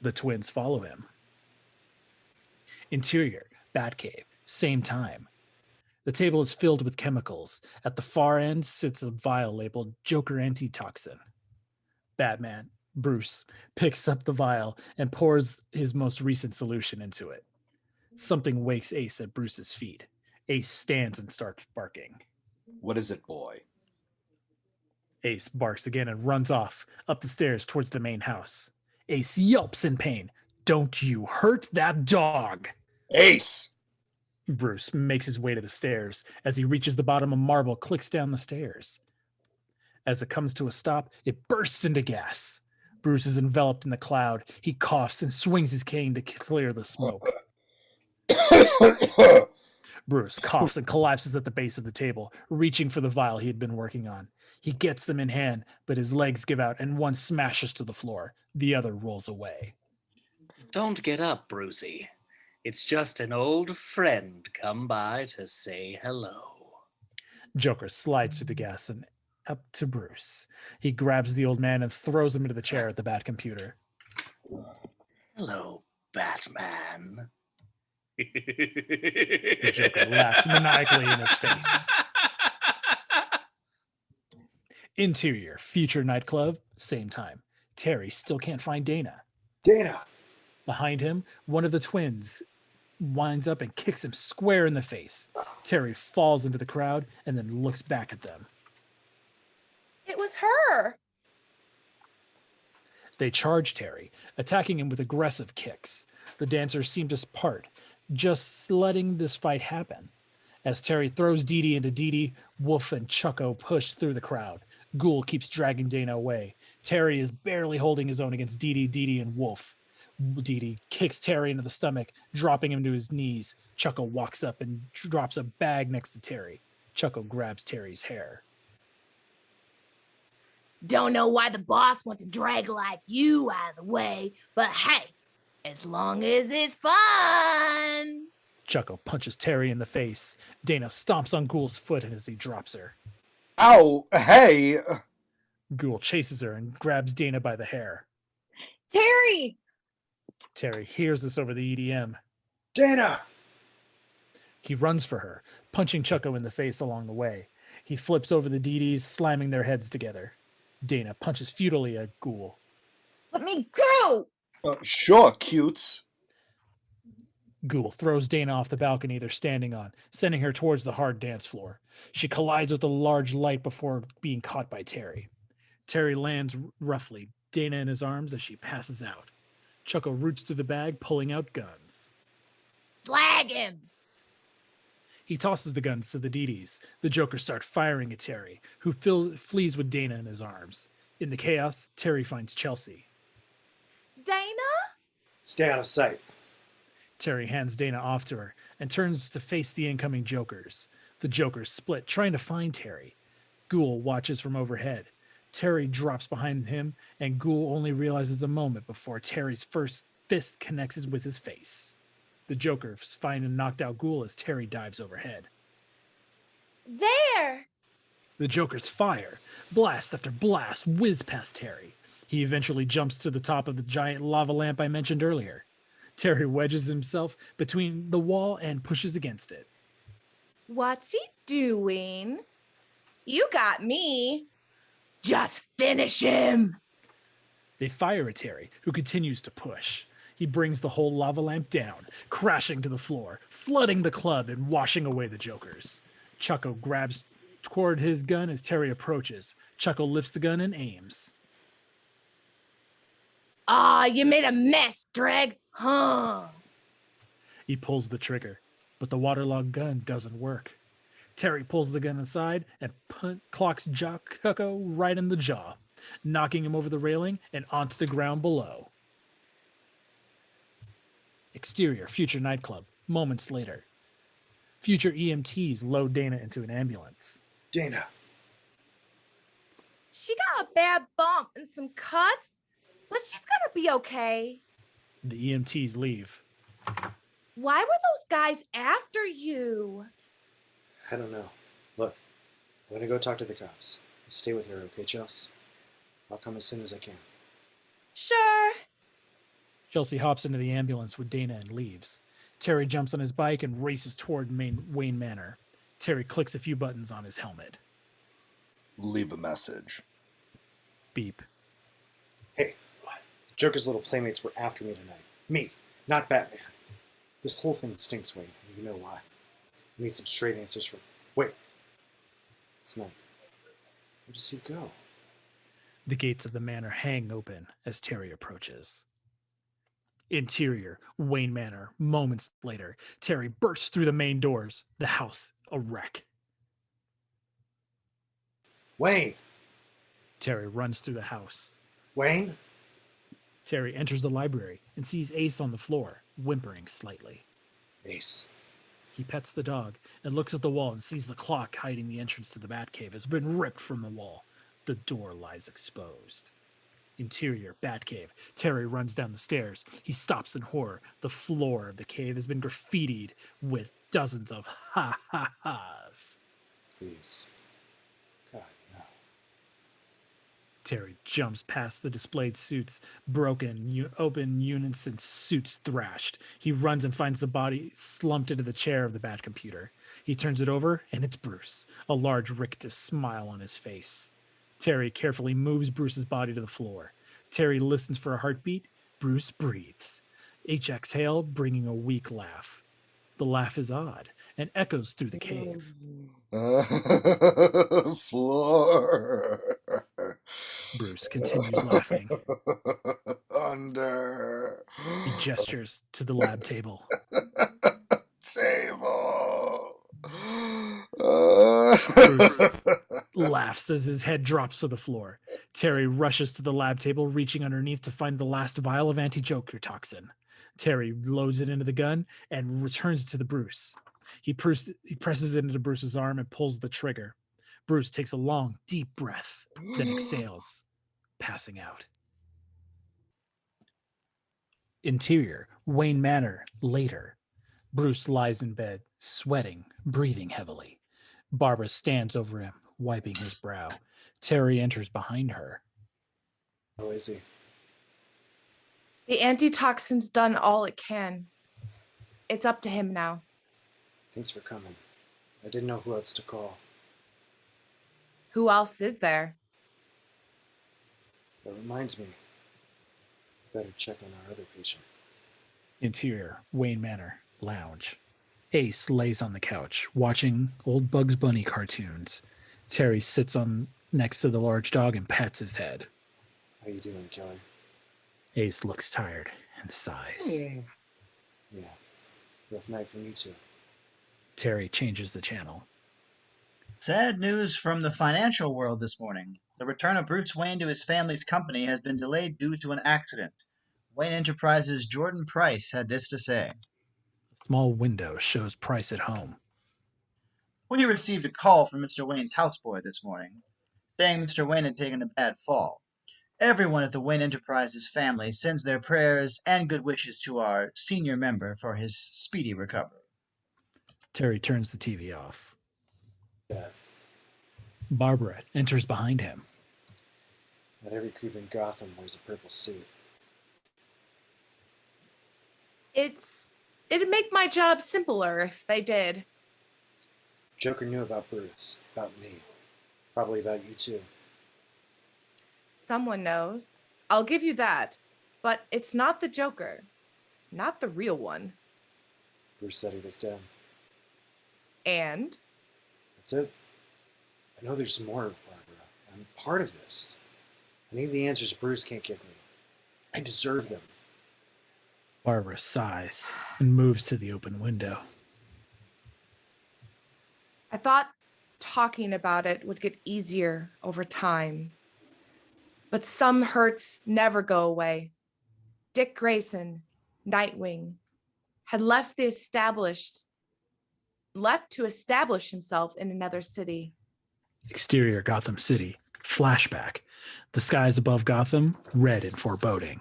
The twins follow him. Interior, Batcave, same time. The table is filled with chemicals. At the far end sits a vial labeled Joker antitoxin. Batman, Bruce, picks up the vial and pours his most recent solution into it. Something wakes Ace at Bruce's feet. Ace stands and starts barking. What is it, boy? Ace barks again and runs off, up the stairs towards the main house. Ace yelps in pain. Don't you hurt that dog! Ace! Bruce makes his way to the stairs. As he reaches the bottom, a marble clicks down the stairs. As it comes to a stop, it bursts into gas. Bruce is enveloped in the cloud. He coughs and swings his cane to clear the smoke. Bruce coughs and collapses at the base of the table, reaching for the vial he had been working on. He gets them in hand, but his legs give out and one smashes to the floor. The other rolls away. Don't get up, Brucey. It's just an old friend come by to say hello. Joker slides through the gas and up to Bruce. He grabs the old man and throws him into the chair at the Bat computer. Hello, Batman. The Joker laughs maniacally in his face. Interior, future nightclub, same time. Terry still can't find Dana. Dana! Behind him, one of the twins winds up and kicks him square in the face. Terry falls into the crowd and then looks back at them. It was her. They charge Terry, attacking him with aggressive kicks. The dancers seem to part, just letting this fight happen. As Terry throws Dee-Dee into Dee-Dee, Wolf and Chucko push through the crowd. Ghoul keeps dragging Dana away. Terry is barely holding his own against Dee-Dee, and Wolf. Dee-Dee kicks Terry into the stomach, dropping him to his knees. Chucko walks up and drops a bag next to Terry. Chucko grabs Terry's hair. Don't know why the boss wants to drag like you out of the way, but hey, as long as it's fun. Chucko punches Terry in the face. Dana stomps on Ghoul's foot as he drops her. Ow! Hey! Ghoul chases her and grabs Dana by the hair. Terry! Terry hears this over the EDM. Dana! He runs for her, punching Chucko in the face along the way. He flips over the Dee-Dees, slamming their heads together. Dana punches futilely at Ghoul. Let me go! Sure, cutes. Ghoul throws Dana off the balcony they're standing on, sending her towards the hard dance floor. She collides with a large light before being caught by Terry. Terry lands roughly, Dana in his arms as she passes out. Chucko roots through the bag, pulling out guns. Flag him. He tosses the guns to the Dee-Dees. The Joker starts firing at Terry, who flees with Dana in his arms. In the chaos, Terry finds Chelsea. Dana? Stay out of sight. Terry hands Dana off to her and turns to face the incoming Jokers. The Jokers split, trying to find Terry. Ghoul watches from overhead. Terry drops behind him, and Ghoul only realizes a moment before Terry's first fist connects with his face. The Jokers find and knocked out Ghoul as Terry dives overhead. There! The Jokers fire. Blast after blast whiz past Terry. He eventually jumps to the top of the giant lava lamp I mentioned earlier. Terry wedges himself between the wall and pushes against it. What's he doing? You got me. Just finish him. They fire at Terry, who continues to push. He brings the whole lava lamp down, crashing to the floor, flooding the club and washing away the Jokers. Chucko grabs toward his gun as Terry approaches. Chucko lifts the gun and aims. Ah, you made a mess, Dreg. Huh. He pulls the trigger, but the waterlogged gun doesn't work. Terry pulls the gun aside and clocks Chucko right in the jaw, knocking him over the railing and onto the ground below. Exterior, future nightclub, moments later. Future EMTs load Dana into an ambulance. Dana. She got a bad bump and some cuts, but she's gonna be okay. The EMTs leave. Why were those guys after you? I don't know. Look, I'm gonna go talk to the cops. Stay with her, okay, Choules? I'll come as soon as I can. Sure. Chelsea hops into the ambulance with Dana and leaves. Terry jumps on his bike and races toward Wayne Manor. Terry clicks a few buttons on his helmet. Leave a message. Beep. Hey, Joker's little playmates were after me tonight. Me, not Batman. This whole thing stinks, Wayne, and you know why. I need some straight answers from... Wait. It's not... Where does he go? The gates of the manor hang open as Terry approaches. Interior, Wayne Manor. Moments later, Terry bursts through the main doors, the house a wreck. Wayne! Terry runs through the house. Wayne? Terry enters the library and sees Ace on the floor, whimpering slightly. Ace. He pets the dog and looks at the wall and sees the clock hiding the entrance to the Batcave has been ripped from the wall. The door lies exposed. Interior, Batcave. Terry runs down the stairs. He stops in horror. The floor of the cave has been graffitied with dozens of ha-ha-has. Please. God, no. Terry jumps past the displayed suits, broken, open units and suits thrashed. He runs and finds the body slumped into the chair of the Bat computer. He turns it over, and it's Bruce, a large rictus smile on his face. Terry carefully moves Bruce's body to the floor. Terry listens for a heartbeat. Bruce breathes. Each exhale, bringing a weak laugh. The laugh is odd and echoes through the cave. Floor. Bruce continues laughing. Under. He gestures to the lab table. Table. Bruce laughs as his head drops to the floor. Terry rushes to the lab table, reaching underneath to find the last vial of anti-Joker toxin. Terry loads it into the gun and returns it to the Bruce. He presses it into Bruce's arm and pulls the trigger. Bruce takes a long, deep breath, then exhales, passing out. Interior, Wayne Manor, later. Bruce lies in bed, sweating, breathing heavily. Barbara stands over him, wiping his brow. Terry enters behind her. How is he? The antitoxin's done all it can. It's up to him now. Thanks for coming. I didn't know who else to call. Who else is there? That reminds me. Better check on our other patient. Interior, Wayne Manor, lounge. Ace lays on the couch, watching old Bugs Bunny cartoons. Terry sits on next to the large dog and pats his head. How you doing, killer? Ace looks tired and sighs. Yeah. Rough night for me too. Terry changes the channel. Sad news from the financial world this morning. The return of Bruce Wayne to his family's company has been delayed due to an accident. Wayne Enterprises' Jordan Price had this to say. A small window shows Price at home. We received a call from Mr. Wayne's houseboy this morning, saying Mr. Wayne had taken a bad fall. Everyone at the Wayne Enterprises family sends their prayers and good wishes to our senior member for his speedy recovery. Terry turns the TV off. Yeah. Barbara enters behind him. Not every creep in Gotham wears a purple suit. It'd make my job simpler if they did. Joker knew about Bruce, about me. Probably about you too. Someone knows. I'll give you that. But it's not the Joker. Not the real one. Bruce said he was dead. And? That's it. I know there's more, Barbara. I'm part of this. I need the answers Bruce can't give me. I deserve them. Barbara sighs and moves to the open window. I thought talking about it would get easier over time. But some hurts never go away. Dick Grayson, Nightwing, had left to establish himself in another city. Exterior, Gotham City. Flashback. The skies above Gotham, red and foreboding.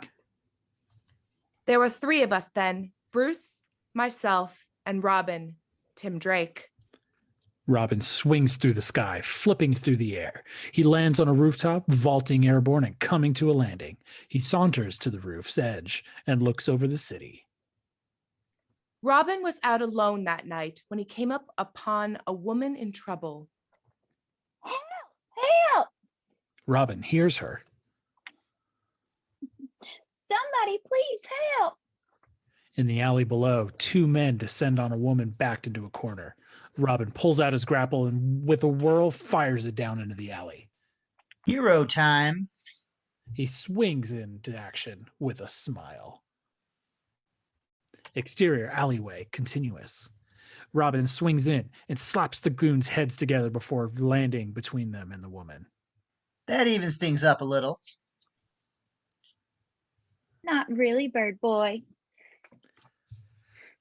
There were 3 of us then: Bruce, myself, and Robin, Tim Drake. Robin swings through the sky, flipping through the air. He lands on a rooftop, vaulting airborne and coming to a landing. He saunters to the roof's edge and looks over the city. Robin was out alone that night when he came up upon a woman in trouble. Help! Help! Robin hears her. Somebody please help! In the alley below, 2 men descend on a woman backed into a corner. Robin pulls out his grapple and with a whirl fires it down into the alley. Hero time. He swings into action with a smile. Exterior alleyway, continuous. Robin swings in and slaps the goons' heads together before landing between them and the woman. That evens things up a little. Not really, bird boy.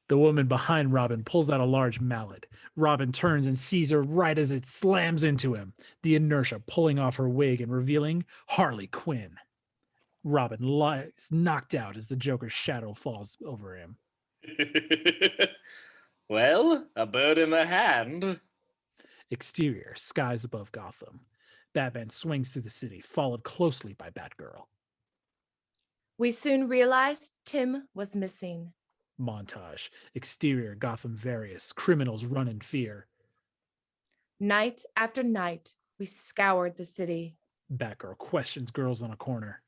The woman behind Robin pulls out a large mallet. Robin turns and sees her right as it slams into him, the inertia pulling off her wig and revealing Harley Quinn. Robin lies knocked out as the Joker's shadow falls over him. Well, a bird in the hand. Exterior, skies above Gotham. Batman swings through the city, followed closely by Batgirl. We soon realized Tim was missing. Montage. Exterior, Gotham various. Criminals run in fear. Night after night, we scoured the city, Batgirl questions girls on a corner.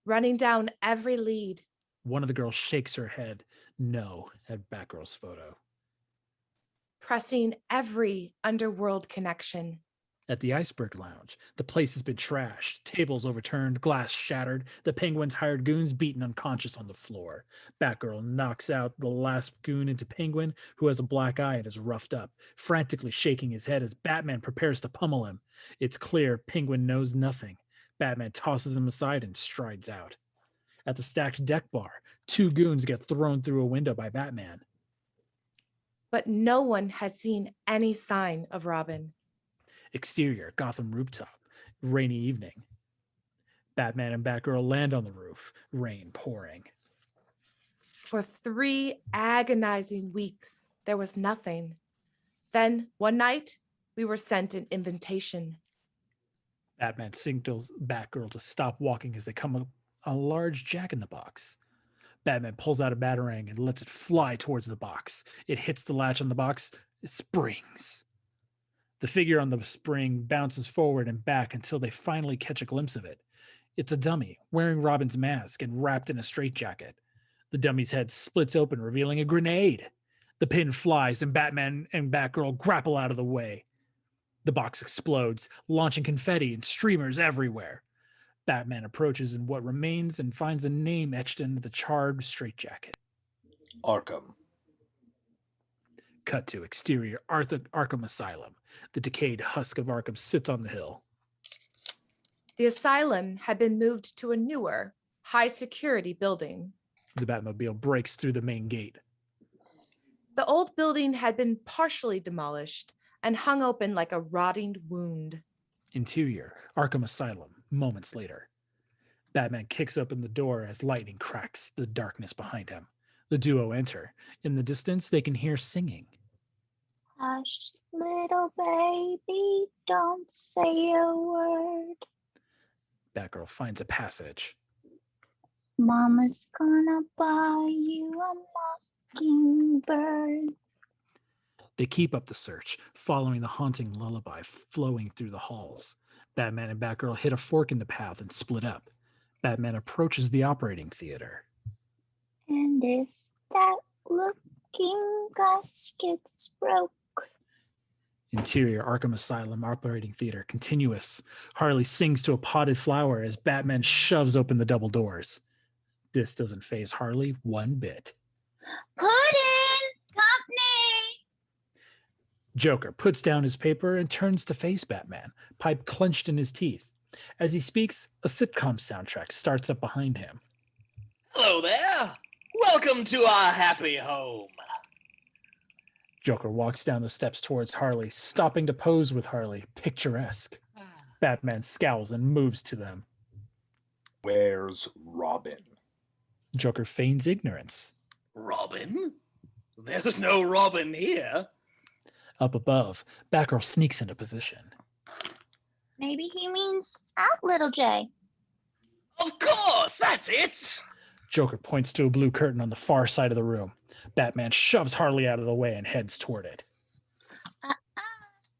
running down every lead. One of the girls shakes her head no at Batgirl's photo. Pressing every underworld connection. At the Iceberg Lounge, the place has been trashed, tables overturned, glass shattered, the Penguin's hired goons beaten unconscious on the floor. Batgirl knocks out the last goon into Penguin, who has a black eye and is roughed up, frantically shaking his head as Batman prepares to pummel him. It's clear Penguin knows nothing. Batman tosses him aside and strides out. At the stacked deck bar, 2 goons get thrown through a window by Batman. But no one had seen any sign of Robin. Exterior, Gotham rooftop, rainy evening. Batman and Batgirl land on the roof, rain pouring. For 3 agonizing weeks, there was nothing. Then, one night, we were sent an invitation. Batman signals Batgirl to stop walking as they come up a large jack-in-the-box. Batman pulls out a batarang and lets it fly towards the box. It hits the latch on the box. It springs. The figure on the spring bounces forward and back until they finally catch a glimpse of it. It's a dummy, wearing Robin's mask and wrapped in a straitjacket. The dummy's head splits open, revealing a grenade. The pin flies, and Batman and Batgirl grapple out of the way. The box explodes, launching confetti and streamers everywhere. Batman approaches in what remains and finds a name etched into the charred straitjacket. Arkham. Cut to exterior Arkham Asylum. The decayed husk of Arkham sits on the hill. The asylum had been moved to a newer, high-security building. The Batmobile breaks through the main gate. The old building had been partially demolished and hung open like a rotting wound. Interior, Arkham Asylum, moments later. Batman kicks open the door as lightning cracks the darkness behind him. The duo enter. In the distance, they can hear singing. Hush, little baby, don't say a word. Batgirl finds a passage. Mama's gonna buy you a mockingbird. They keep up the search, following the haunting lullaby flowing through the halls. Batman and Batgirl hit a fork in the path and split up. Batman approaches the operating theater. And if that looking glass gets broke. Interior Arkham Asylum operating theater, continuous. Harley sings to a potted flower as Batman shoves open the double doors. This doesn't faze Harley one bit. Puddin' company! Joker puts down his paper and turns to face Batman, pipe clenched in his teeth. As he speaks, a sitcom soundtrack starts up behind him. Hello there. Welcome to our happy home. Joker walks down the steps towards Harley, stopping to pose with Harley, picturesque. Batman scowls and moves to them. Where's Robin? Joker feigns ignorance. Robin? There's no Robin here. Up above, Batgirl sneaks into position. Maybe he means out, little J. Of course, that's it. Joker points to a blue curtain on the far side of the room. Batman shoves Harley out of the way and heads toward it.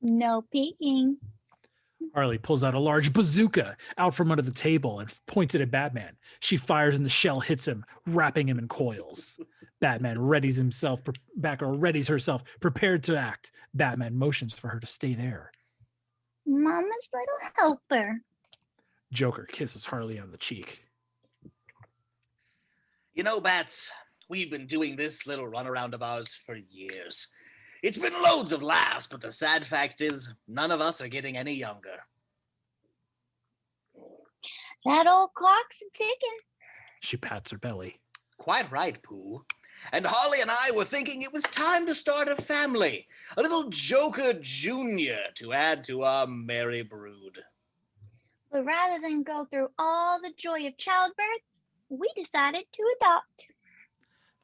No peeking. Harley pulls out a large bazooka out from under the table and points it at Batman. She fires and the shell hits him, wrapping him in coils. Batman readies himself. Batgirl readies herself, prepared to act. Batman motions for her to stay there. Mama's little helper. Joker kisses Harley on the cheek. You know, Bats, we've been doing this little runaround of ours for years. It's been loads of laughs, but the sad fact is none of us are getting any younger. That old clock's a-ticking. She pats her belly. Quite right, Pooh. And Harley and I were thinking it was time to start a family. A little Joker Jr. to add to our merry brood. But rather than go through all the joy of childbirth, we decided to adopt.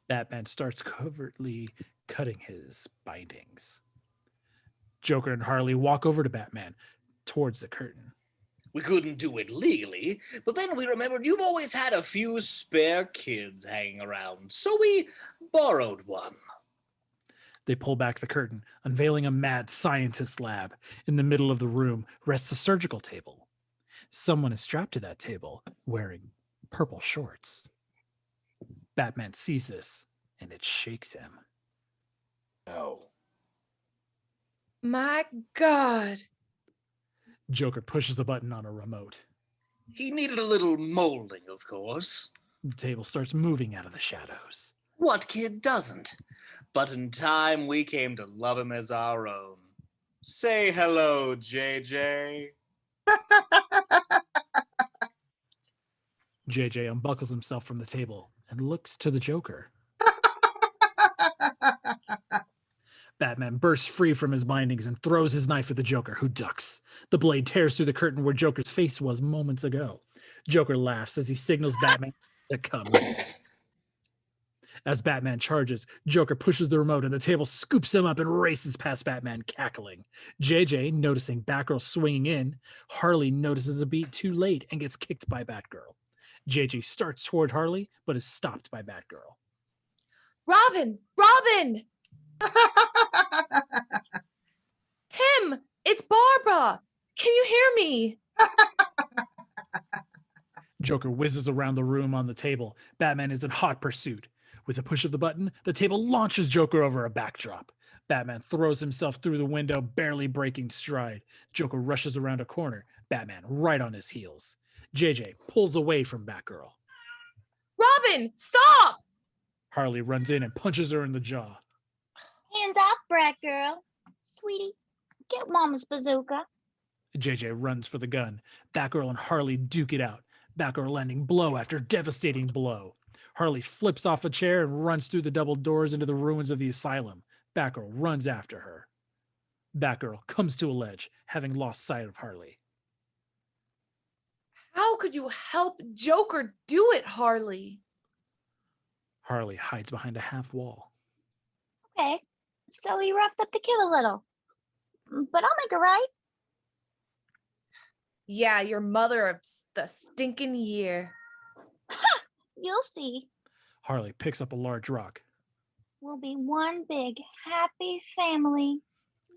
Batman starts covertly cutting his bindings. Joker and Harley walk over to Batman towards the curtain. We couldn't do it legally, but then we remembered you've always had a few spare kids hanging around, so we borrowed one. They pull back the curtain, unveiling a mad scientist lab. In the middle of the room rests a surgical table. Someone is strapped to that table, wearing purple shorts. Batman sees this, and it shakes him. No. My God. Joker pushes the button on a remote. He needed a little molding, of course. The table starts moving out of the shadows. What kid doesn't? But in time, we came to love him as our own. Say hello, JJ. JJ unbuckles himself from the table and looks to the Joker. Batman bursts free from his bindings and throws his knife at the Joker, who ducks. The blade tears through the curtain where Joker's face was moments ago. Joker laughs as he signals Batman to come. As Batman charges, Joker pushes the remote and the table scoops him up and races past Batman, cackling. JJ, noticing Batgirl swinging in, Harley notices a beat too late and gets kicked by Batgirl. JJ starts toward Harley, but is stopped by Batgirl. Robin! Robin! Tim, it's Barbara. Can you hear me? Joker whizzes around the room on the table. Batman is in hot pursuit. With a push of the button, the table launches Joker over a backdrop. Batman throws himself through the window, barely breaking stride. Joker rushes around a corner, Batman right on his heels. JJ pulls away from Batgirl. Robin, stop! Harley runs in and punches her in the jaw. Hands off, brat girl. Sweetie, get Mama's bazooka. JJ runs for the gun. Batgirl and Harley duke it out. Batgirl landing blow after devastating blow. Harley flips off a chair and runs through the double doors into the ruins of the asylum. Batgirl runs after her. Batgirl comes to a ledge, having lost sight of Harley. How could you help Joker do it, Harley? Harley hides behind a half wall. Okay, so he roughed up the kid a little. But I'll make it right. Yeah, your mother of the stinking year. Ha! You'll see. Harley picks up a large rock. We'll be one big, happy family.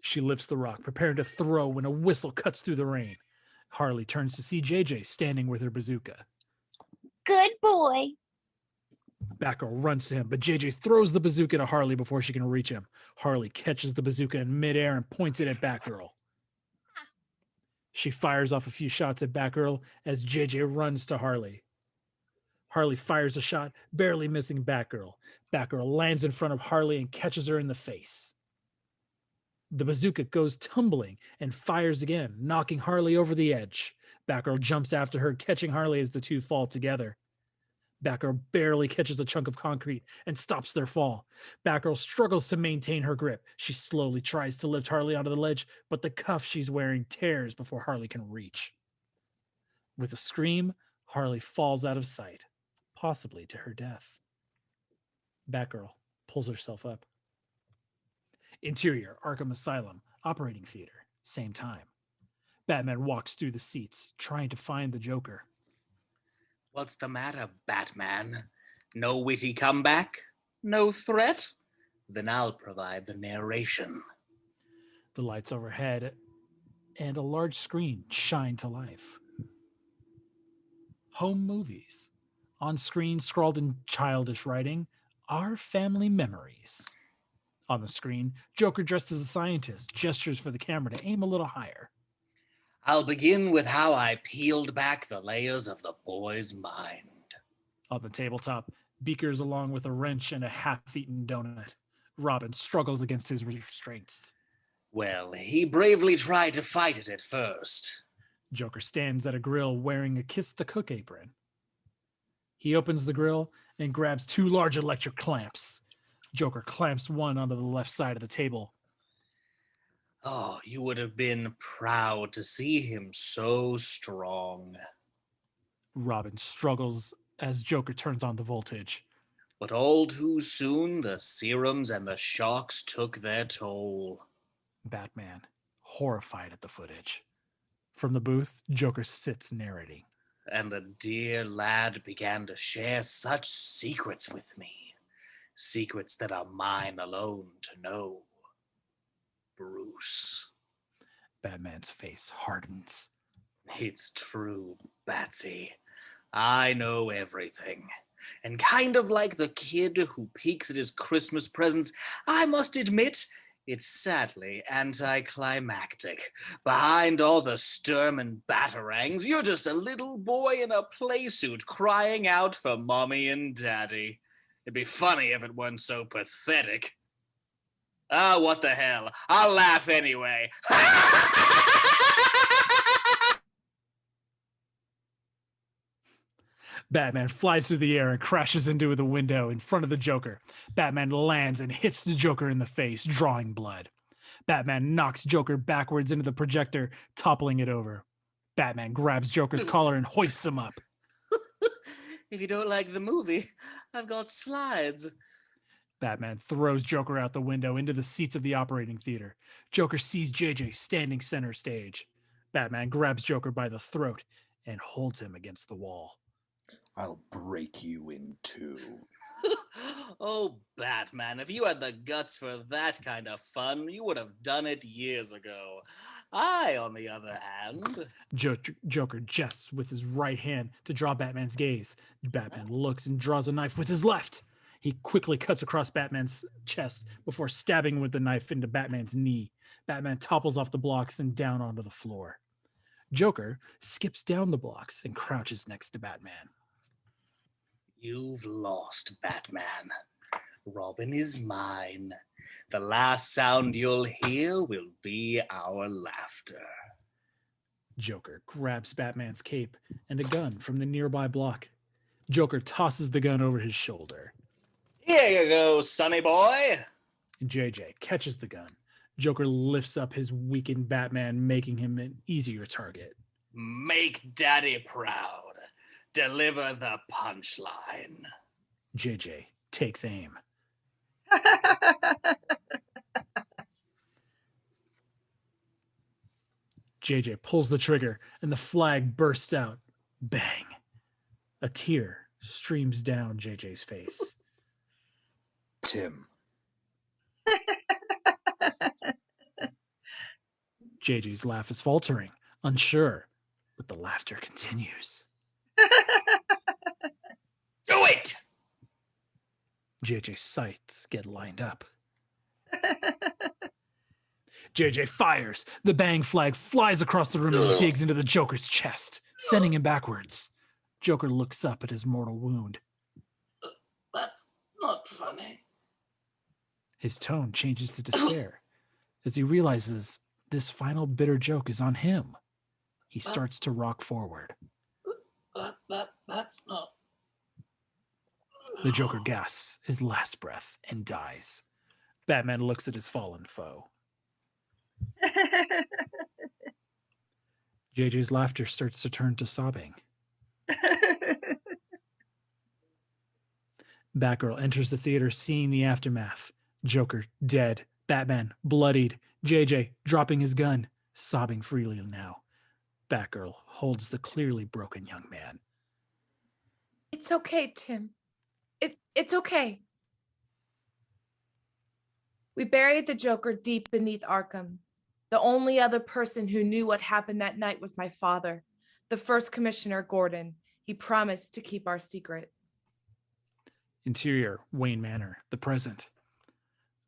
She lifts the rock, preparing to throw when a whistle cuts through the rain. Harley turns to see JJ standing with her bazooka. Good boy. Batgirl runs to him, but JJ throws the bazooka to Harley before she can reach him. Harley catches the bazooka in midair and points it at Batgirl. She fires off a few shots at Batgirl as JJ runs to Harley. Harley fires a shot, barely missing Batgirl. Batgirl lands in front of Harley and catches her in the face. The bazooka goes tumbling and fires again, knocking Harley over the edge. Batgirl jumps after her, catching Harley as the two fall together. Batgirl barely catches a chunk of concrete and stops their fall. Batgirl struggles to maintain her grip. She slowly tries to lift Harley onto the ledge, but the cuff she's wearing tears before Harley can reach. With a scream, Harley falls out of sight, possibly to her death. Batgirl pulls herself up. Interior, Arkham Asylum, operating theater, same time. Batman walks through the seats, trying to find the Joker. What's the matter, Batman? No witty comeback? No threat? Then I'll provide the narration. The lights overhead and a large screen shine to life. Home movies. On screen, scrawled in childish writing, Our Family Memories. On the screen, Joker dressed as a scientist gestures for the camera to aim a little higher. I'll begin with how I peeled back the layers of the boy's mind. On the tabletop, beakers along with a wrench and a half-eaten donut. Robin struggles against his restraints. Well, he bravely tried to fight it at first. Joker stands at a grill wearing a Kiss the Cook apron. He opens the grill and grabs 2 large electric clamps. Joker clamps one onto the left side of the table. Oh, you would have been proud to see him so strong. Robin struggles as Joker turns on the voltage. But all too soon, the serums and the shocks took their toll. Batman, horrified at the footage. From the booth, Joker sits narrating. And the dear lad began to share such secrets with me. Secrets that are mine alone to know. Bruce. Batman's face hardens. It's true, Batsy. I know everything. And kind of like the kid who peeks at his Christmas presents, I must admit, it's sadly anticlimactic. Behind all the sturm and batarangs, you're just a little boy in a playsuit crying out for mommy and daddy. It'd be funny if it weren't so pathetic. Ah, what the hell? I'll laugh anyway. Batman flies through the air and crashes into the window in front of the Joker. Batman lands and hits the Joker in the face, drawing blood. Batman knocks Joker backwards into the projector, toppling it over. Batman grabs Joker's collar and hoists him up. If you don't like the movie, I've got slides. Batman throws Joker out the window into the seats of the operating theater. Joker sees JJ standing center stage. Batman grabs Joker by the throat and holds him against the wall. I'll break you in 2. Oh, Batman, if you had the guts for that kind of fun, you would have done it years ago. I, on the other hand... Joker jests with his right hand to draw Batman's gaze. Batman looks and draws a knife with his left. He quickly cuts across Batman's chest before stabbing with the knife into Batman's knee. Batman topples off the blocks and down onto the floor. Joker skips down the blocks and crouches next to Batman. You've lost, Batman. Robin is mine. The last sound you'll hear will be our laughter. Joker grabs Batman's cape and a gun from the nearby block. Joker tosses the gun over his shoulder. Here you go, sonny boy. JJ catches the gun. Joker lifts up his weakened Batman, making him an easier target. Make Daddy proud. Deliver the punchline. JJ takes aim. JJ pulls the trigger and the flag bursts out. Bang. A tear streams down JJ's face. Tim. JJ's laugh is faltering, unsure, but the laughter continues. Do it! JJ's sights get lined up. JJ fires. The bang flag flies across the room and digs into the Joker's chest, sending him backwards. Joker looks up at his mortal wound. That's not funny. His tone changes to despair as he realizes this final bitter joke is on him. He starts to rock forward. That's not... The Joker gasps his last breath and dies. Batman looks at his fallen foe. JJ's laughter starts to turn to sobbing. Batgirl enters the theater seeing the aftermath. Joker dead, Batman bloodied, JJ dropping his gun, sobbing freely now. Batgirl holds the clearly broken young man. It's okay, Tim. It's okay. We buried the Joker deep beneath Arkham. The only other person who knew what happened that night was my father, the first Commissioner Gordon. He promised to keep our secret. Interior, Wayne Manor, the present.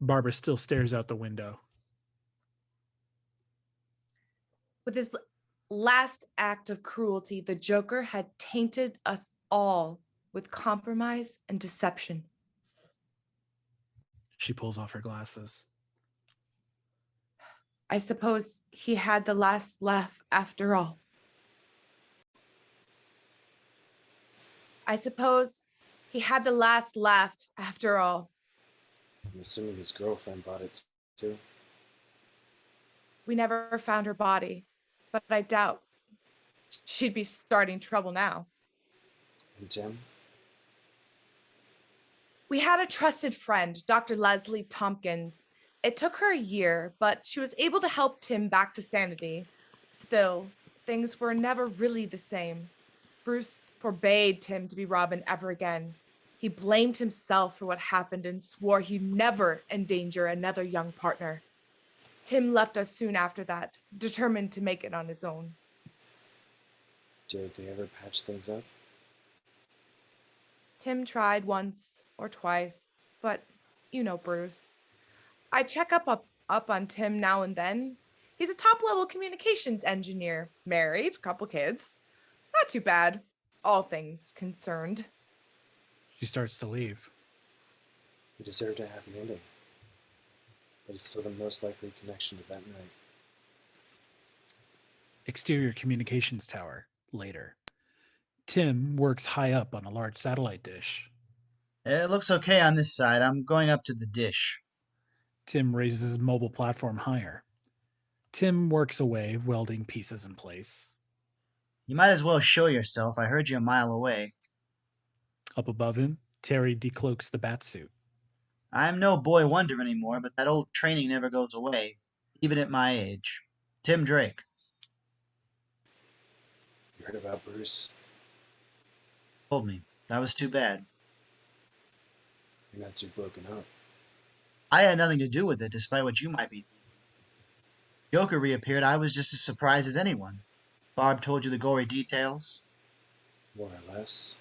Barbara still stares out the window. With his last act of cruelty, the Joker had tainted us all with compromise and deception. She pulls off her glasses. I suppose he had the last laugh after all. I suppose he had the last laugh after all. I'm assuming his girlfriend bought it too. We never found her body, but I doubt she'd be starting trouble now. And Tim? We had a trusted friend, Dr. Leslie Tompkins. It took her a year, but she was able to help Tim back to sanity. Still, things were never really the same. Bruce forbade Tim to be Robin ever again. He blamed himself for what happened and swore he'd never endanger another young partner. Tim left us soon after that, determined to make it on his own. Did they ever patch things up? Tim tried once or twice, but you know Bruce. I check up on Tim now and then. He's a top-level communications engineer, married, couple kids. Not too bad, all things concerned. She starts to leave. He deserved a happy ending. But it's still the most likely connection to that night. Exterior communications tower, later. Tim works high up on a large satellite dish. It looks okay on this side. I'm going up to the dish. Tim raises his mobile platform higher. Tim works away, welding pieces in place. You might as well show yourself. I heard you a mile away. Up above him, Terry decloaks the batsuit. I'm no boy wonder anymore, but that old training never goes away, even at my age. Tim Drake. You heard about Bruce? Told me. That was too bad. You're not too broken up. I had nothing to do with it, despite what you might be thinking. Joker reappeared. I was just as surprised as anyone. Barb told you the gory details? More or less.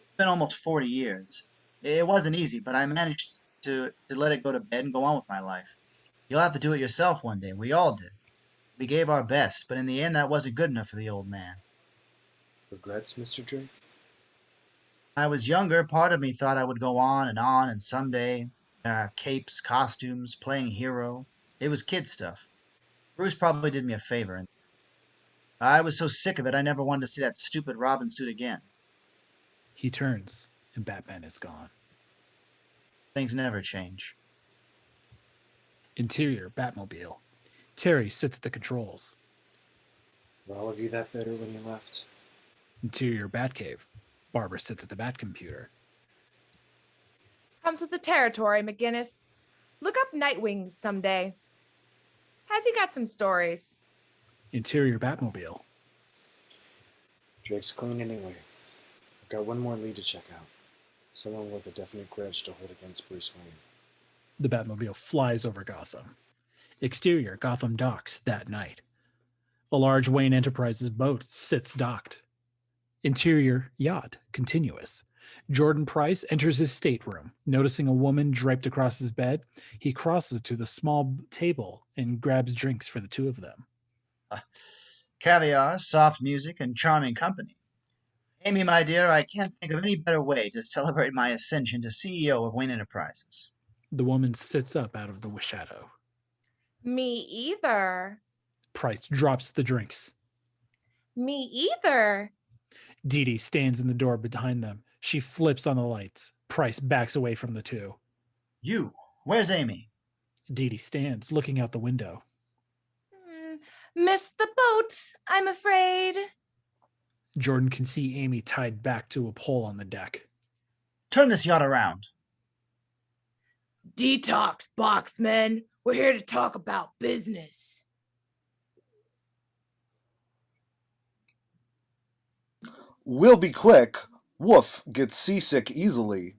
It's been almost 40 years. It wasn't easy, but I managed to let it go to bed and go on with my life. You'll have to do it yourself one day. We all did. We gave our best, but in the end that wasn't good enough for the old man. Regrets, Mr. Drake? I was younger. Part of me thought I would go on, and someday, capes, costumes, playing hero. It was kid stuff. Bruce probably did me a favor. And I was so sick of it, I never wanted to see that stupid Robin suit again. He turns, and Batman is gone. Things never change. Interior, Batmobile. Terry sits at the controls. Were all of you that better when you left? Interior, Batcave. Barbara sits at the Batcomputer. Comes with the territory, McGinnis. Look up Nightwings someday. Has he got some stories? Interior, Batmobile. Drake's clean anyway. I've got one more lead to check out. Someone with a definite grudge to hold against Bruce Wayne. The Batmobile flies over Gotham. Exterior, Gotham docks that night. A large Wayne Enterprises boat sits docked. Interior, yacht, continuous. Jordan Price enters his stateroom. Noticing a woman draped across his bed, he crosses to the small table and grabs drinks for the two of them. Caviar, soft music, and charming company. Amy, my dear, I can't think of any better way to celebrate my ascension to CEO of Wayne Enterprises. The woman sits up out of the shadow. Me either. Price drops the drinks. Me either. Dee-Dee stands in the door behind them. She flips on the lights. Price backs away from the two. You, where's Amy? Dee-Dee stands, looking out the window. Missed the boat, I'm afraid. Jordan can see Amy tied back to a pole on the deck. Turn this yacht around. Detox, boxmen. We're here to talk about business. We'll be quick. Woof gets seasick easily.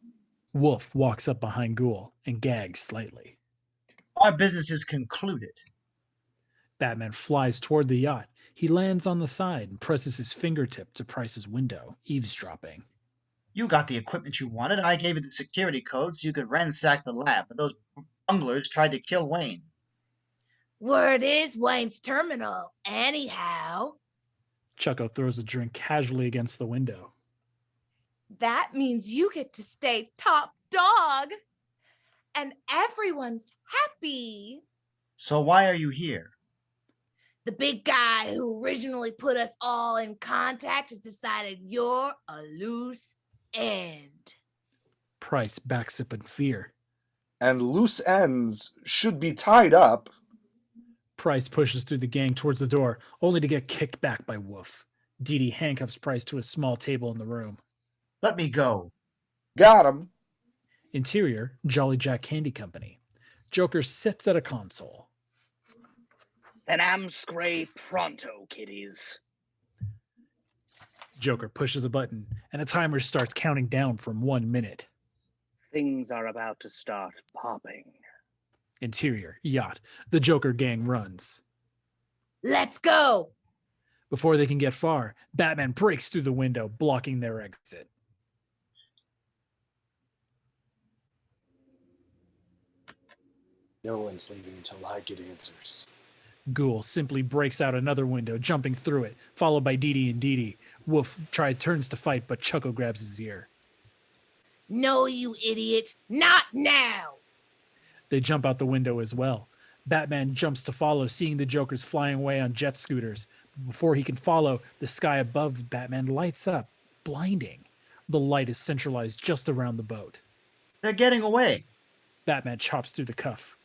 Wolf walks up behind Ghoul and gags slightly. Our business is concluded. Batman flies toward the yacht. He lands on the side and presses his fingertip to Price's window, eavesdropping. You got the equipment you wanted. I gave you the security code so you could ransack the lab, but those bunglers tried to kill Wayne. Word is Wayne's terminal, anyhow. Chucko throws a drink casually against the window. That means you get to stay top dog. And everyone's happy. So why are you here? The big guy who originally put us all in contact has decided you're a loose end. Price backs up in fear. And loose ends should be tied up. Price pushes through the gang towards the door, only to get kicked back by Wolf. Dee-Dee handcuffs Price to a small table in the room. Let me go. Got him. Interior, Jolly Jack Candy Company. Joker sits at a console. An amscray pronto, kiddies. Joker pushes a button, and a timer starts counting down from 1 minute. Things are about to start popping. Interior, yacht. The Joker gang runs. Let's go. Before they can get far, Batman breaks through the window, blocking their exit. No one's leaving until I get answers. Ghoul simply breaks out another window, jumping through it, followed by Dee-Dee and Dee-Dee. Wolf turns to fight, but Chucko grabs his ear. No, you idiot. Not now. They jump out the window as well. Batman jumps to follow, seeing the Jokers flying away on jet scooters. Before he can follow, the sky above Batman lights up, blinding. The light is centralized just around the boat. They're getting away. Batman chops through the cuff.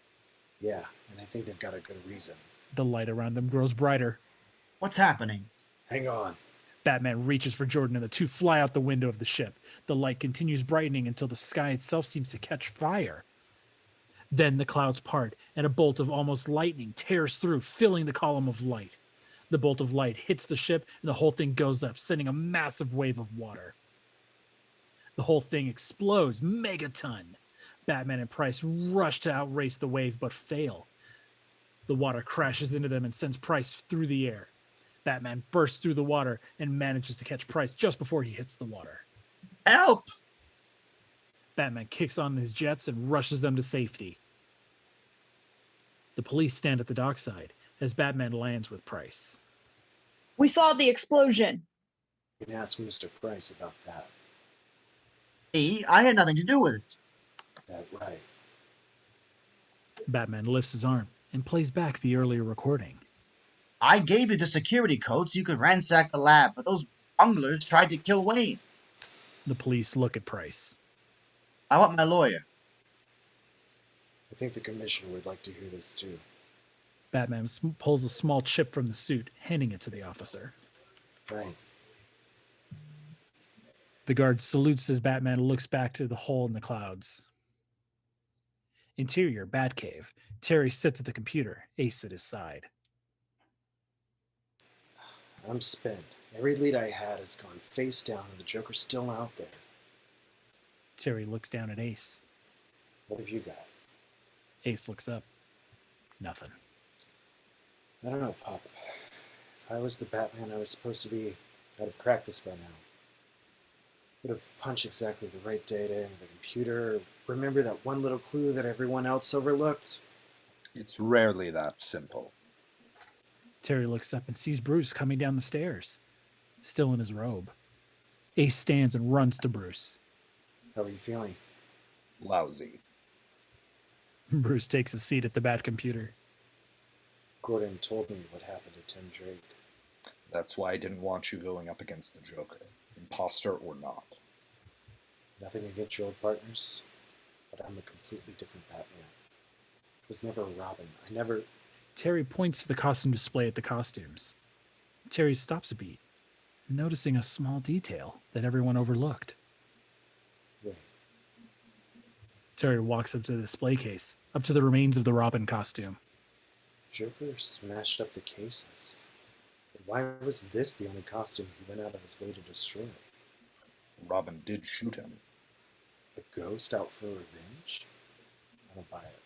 Yeah, and I think they've got a good reason. The light around them grows brighter. What's happening? Hang on. Batman reaches for Jordan and the two fly out the window of the ship. The light continues brightening until the sky itself seems to catch fire. Then the clouds part and a bolt of almost lightning tears through, filling the column of light. The bolt of light hits the ship and the whole thing goes up, sending a massive wave of water. The whole thing explodes, megaton. Batman and Price rush to outrace the wave but fail. The water crashes into them and sends Price through the air. Batman bursts through the water and manages to catch Price just before he hits the water. Help! Batman kicks on his jets and rushes them to safety. The police stand at the dockside as Batman lands with Price. We saw the explosion. You can ask Mr. Price about that. I had nothing to do with it. That right. Batman lifts his arm and plays back the earlier recording. I gave you the security code so you could ransack the lab, but those bunglers tried to kill Wayne. The police look at Price. I want my lawyer. I think the commissioner would like to hear this too. Batman pulls a small chip from the suit, handing it to the officer. Right. The guard salutes as Batman looks back to the hole in the clouds. Interior, Batcave. Terry sits at the computer, Ace at his side. I'm spent. Every lead I had has gone face down and the Joker's still out there. Terry looks down at Ace. What have you got? Ace looks up. Nothing. I don't know, Pop. If I was the Batman I was supposed to be, I'd have cracked this by now. Would have punched exactly the right data into the computer. Remember that one little clue that everyone else overlooked? It's rarely that simple. Terry looks up and sees Bruce coming down the stairs, still in his robe. Ace stands and runs to Bruce. How are you feeling? Lousy. Bruce takes a seat at the Bat computer. Gordon told me what happened to Tim Drake. That's why I didn't want you going up against the Joker, imposter or not. Nothing against your old partners, but I'm a completely different Batman. I was never a Robin. I never... Terry points to the costume display at the costumes. Terry stops a beat, noticing a small detail that everyone overlooked. Wait. Terry walks up to the display case, up to the remains of the Robin costume. Joker smashed up the cases. But why was this the only costume he went out of his way to destroy? Robin did shoot him. A ghost out for revenge? I don't buy it.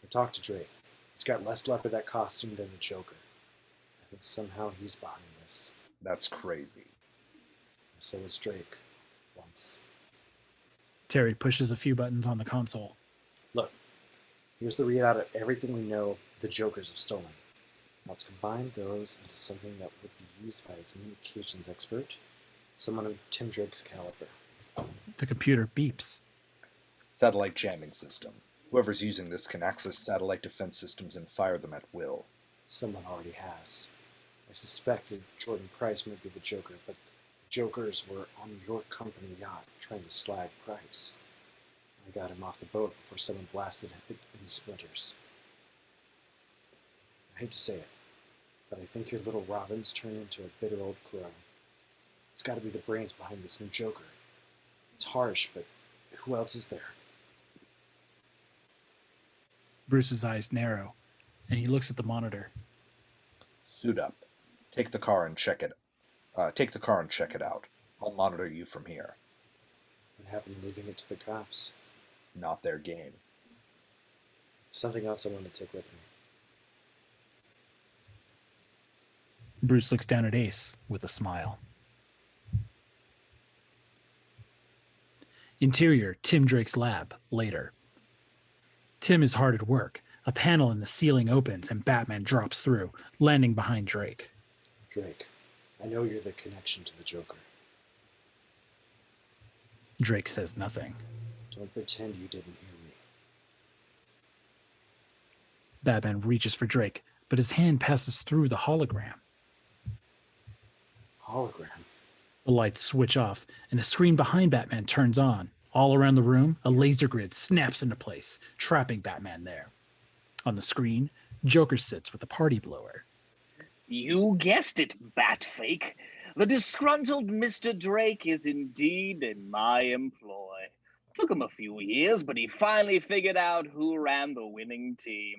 I talked to Drake. He's got less love for that costume than the Joker. I think somehow he's behind this. That's crazy. So was Drake. Once. Terry pushes a few buttons on the console. Look, here's the readout of everything we know the Jokerz have stolen. Let's combine those into something that would be used by a communications expert, someone of Tim Drake's caliber. The computer beeps. Satellite jamming system. Whoever's using this can access satellite defense systems and fire them at will. Someone already has. I suspected Jordan Price might be the Joker, but the Jokerz were on your company yacht trying to slag Price. I got him off the boat before someone blasted it in splinters. I hate to say it, but I think your little Robin's turned into a bitter old crow. It's got to be the brains behind this new Joker. It's harsh, but who else is there? Bruce's eyes narrow, and he looks at the monitor. Suit up. Take the car and check it. Take the car and check it out. I'll monitor you from here. What happened to leaving it to the cops? Not their game. Something else I want to take with me. Bruce looks down at Ace with a smile. Interior, Tim Drake's lab, later. Tim is hard at work. A panel in the ceiling opens and Batman drops through, landing behind Drake. Drake, I know you're the connection to the Joker. Drake says nothing. Don't pretend you didn't hear me. Batman reaches for Drake, but his hand passes through the hologram. Hologram? The lights switch off, and a screen behind Batman turns on. All around the room, a laser grid snaps into place, trapping Batman there. On the screen, Joker sits with a party blower. You guessed it, Batfake. The disgruntled Mr. Drake is indeed in my employ. Took him a few years, but he finally figured out who ran the winning team.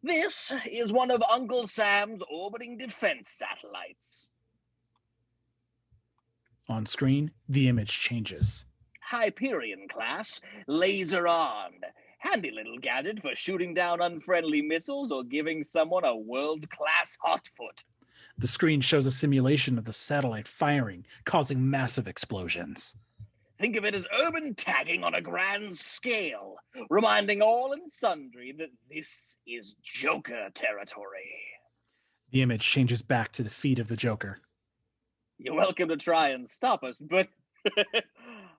This is one of Uncle Sam's orbiting defense satellites. On screen, the image changes. Hyperion class, laser armed. Handy little gadget for shooting down unfriendly missiles or giving someone a world-class hot foot. The screen shows a simulation of the satellite firing, causing massive explosions. Think of it as urban tagging on a grand scale, reminding all and sundry that this is Joker territory. The image changes back to the feet of the Joker. You're welcome to try and stop us, but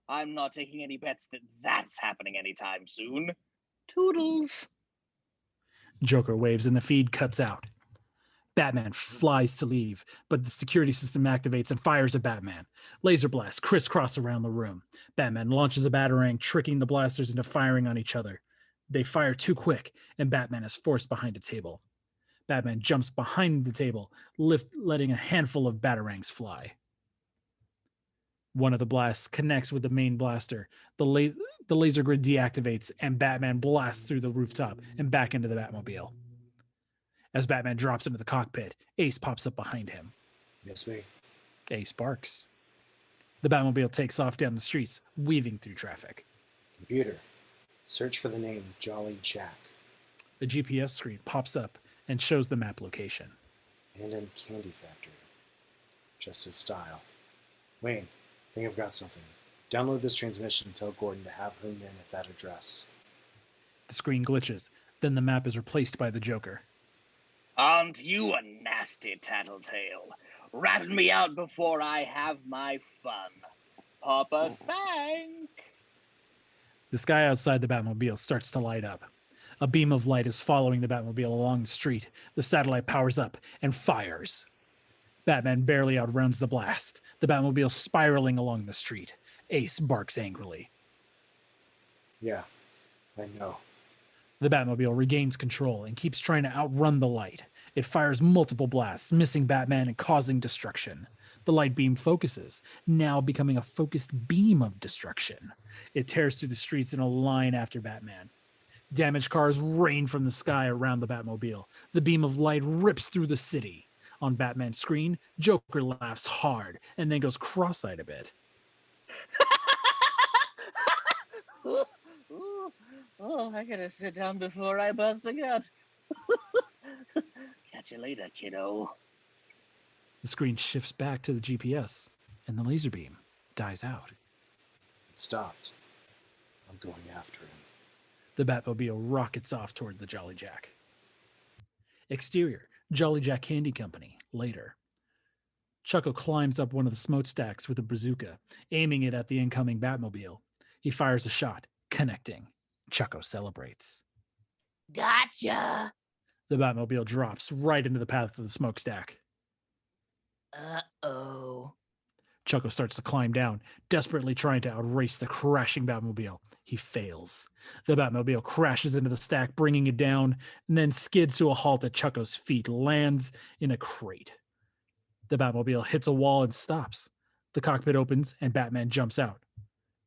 I'm not taking any bets that that's happening anytime soon. Toodles. Joker waves and the feed cuts out. Batman flies to leave, but the security system activates and fires at Batman. Laser blasts crisscross around the room. Batman launches a batarang, tricking the blasters into firing on each other. They fire too quick, and Batman is forced behind a table. Batman jumps behind the table, letting a handful of batarangs fly. One of the blasts connects with the main blaster. The laser grid deactivates, and Batman blasts through the rooftop and back into the Batmobile. As Batman drops into the cockpit, Ace pops up behind him. Miss me? Ace barks. The Batmobile takes off down the streets, weaving through traffic. Computer, search for the name Jolly Jack. A GPS screen pops up and shows the map location. Abandoned candy factory. Just his style. Wayne, I think I've got something. Download this transmission and tell Gordon to have her men at that address. The screen glitches. Then the map is replaced by the Joker. Aren't you a nasty tattletale? Ratting me out before I have my fun. Papa Spank! The sky outside the Batmobile starts to light up. A beam of light is following the Batmobile along the street. The satellite powers up and fires. Batman barely outruns the blast, the Batmobile spiraling along the street. Ace barks angrily. Yeah, I know. The Batmobile regains control and keeps trying to outrun the light. It fires multiple blasts, missing Batman and causing destruction. The light beam focuses, now becoming a focused beam of destruction. It tears through the streets in a line after Batman. Damaged cars rain from the sky around the Batmobile. The beam of light rips through the city. On Batman's screen, Joker laughs hard and then goes cross-eyed a bit. Oh, I gotta sit down before I bust a gut. Catch you later, kiddo. The screen shifts back to the GPS, and the laser beam dies out. It stopped. I'm going after him. The Batmobile rockets off toward the Jolly Jack. Exterior, Jolly Jack Candy Company, later. Chucko climbs up one of the smokestacks with a bazooka, aiming it at the incoming Batmobile. He fires a shot, connecting. Chucko celebrates. Gotcha. The Batmobile drops right into the path of the smokestack. Uh-oh. Chucko starts to climb down, desperately trying to outrace the crashing Batmobile. He fails. The Batmobile crashes into the stack, bringing it down, and then skids to a halt at Chucko's feet, lands in a crate. The Batmobile hits a wall and stops. The cockpit opens, and Batman jumps out.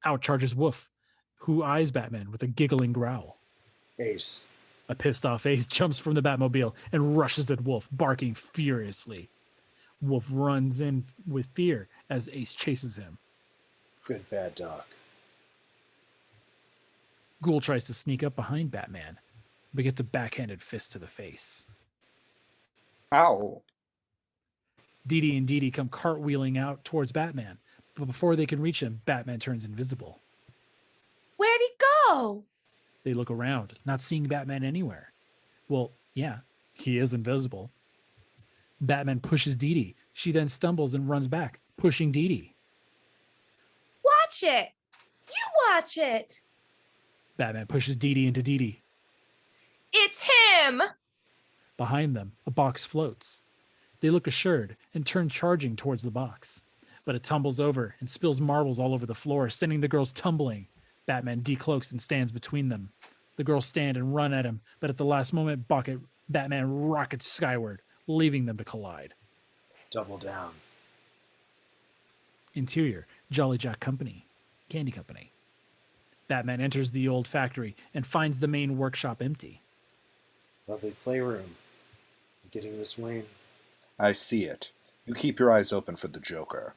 Out charges Wolf, who eyes Batman with a giggling growl. Ace. A pissed-off Ace jumps from the Batmobile and rushes at Wolf, barking furiously. Wolf runs in with fear as Ace chases him. Good bad dog. Ghoul tries to sneak up behind Batman, but gets a backhanded fist to the face. Ow. Dee-Dee and Dee-Dee come cartwheeling out towards Batman, but before they can reach him, Batman turns invisible. Where'd he go? They look around, not seeing Batman anywhere. Well, yeah, he is invisible. Batman pushes Dee-Dee. She then stumbles and runs back, pushing Dee-Dee. Watch it. You watch it. Batman pushes Dee-Dee into Dee-Dee. It's him. Behind them, a box floats. They look assured and turn charging towards the box. But it tumbles over and spills marbles all over the floor, sending the girls tumbling. Batman decloaks and stands between them. The girls stand and run at him, but at the last moment, Batman rockets skyward, leaving them to collide. Double down. Interior, Jolly Jack Candy Company. Batman enters the old factory and finds the main workshop empty. Lovely playroom. You getting this, Wayne? I see it. You keep your eyes open for the Joker.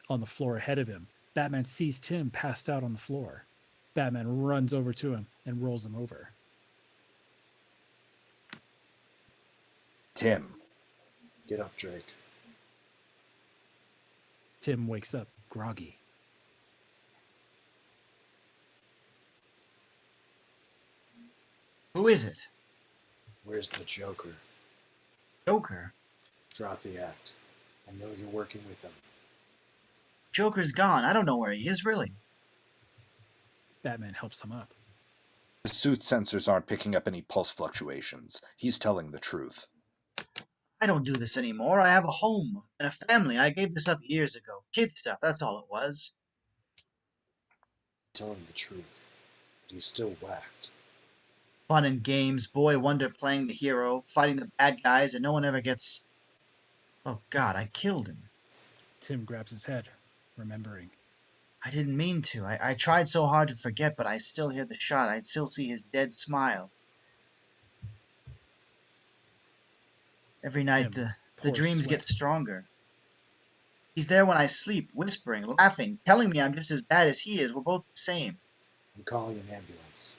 On the floor ahead of him, Batman sees Tim passed out on the floor. Batman runs over to him and rolls him over. Tim. Get up, Drake. Tim wakes up, groggy. Who is it? Where's the Joker? Joker? Drop the act. I know you're working with him. Joker's gone. I don't know where he is, really. Batman helps him up. The suit sensors aren't picking up any pulse fluctuations. He's telling the truth. I don't do this anymore. I have a home and a family. I gave this up years ago. Kid stuff, that's all it was. Telling the truth. But he's still whacked. Fun and games, boy wonder playing the hero, fighting the bad guys, and no one ever gets... Oh God, I killed him. Tim grabs his head, remembering. I didn't mean to. I tried so hard to forget, but I still hear the shot. I still see his dead smile. Every night the dreams get stronger. He's there when I sleep, whispering, laughing, telling me I'm just as bad as he is. We're both the same. I'm calling an ambulance.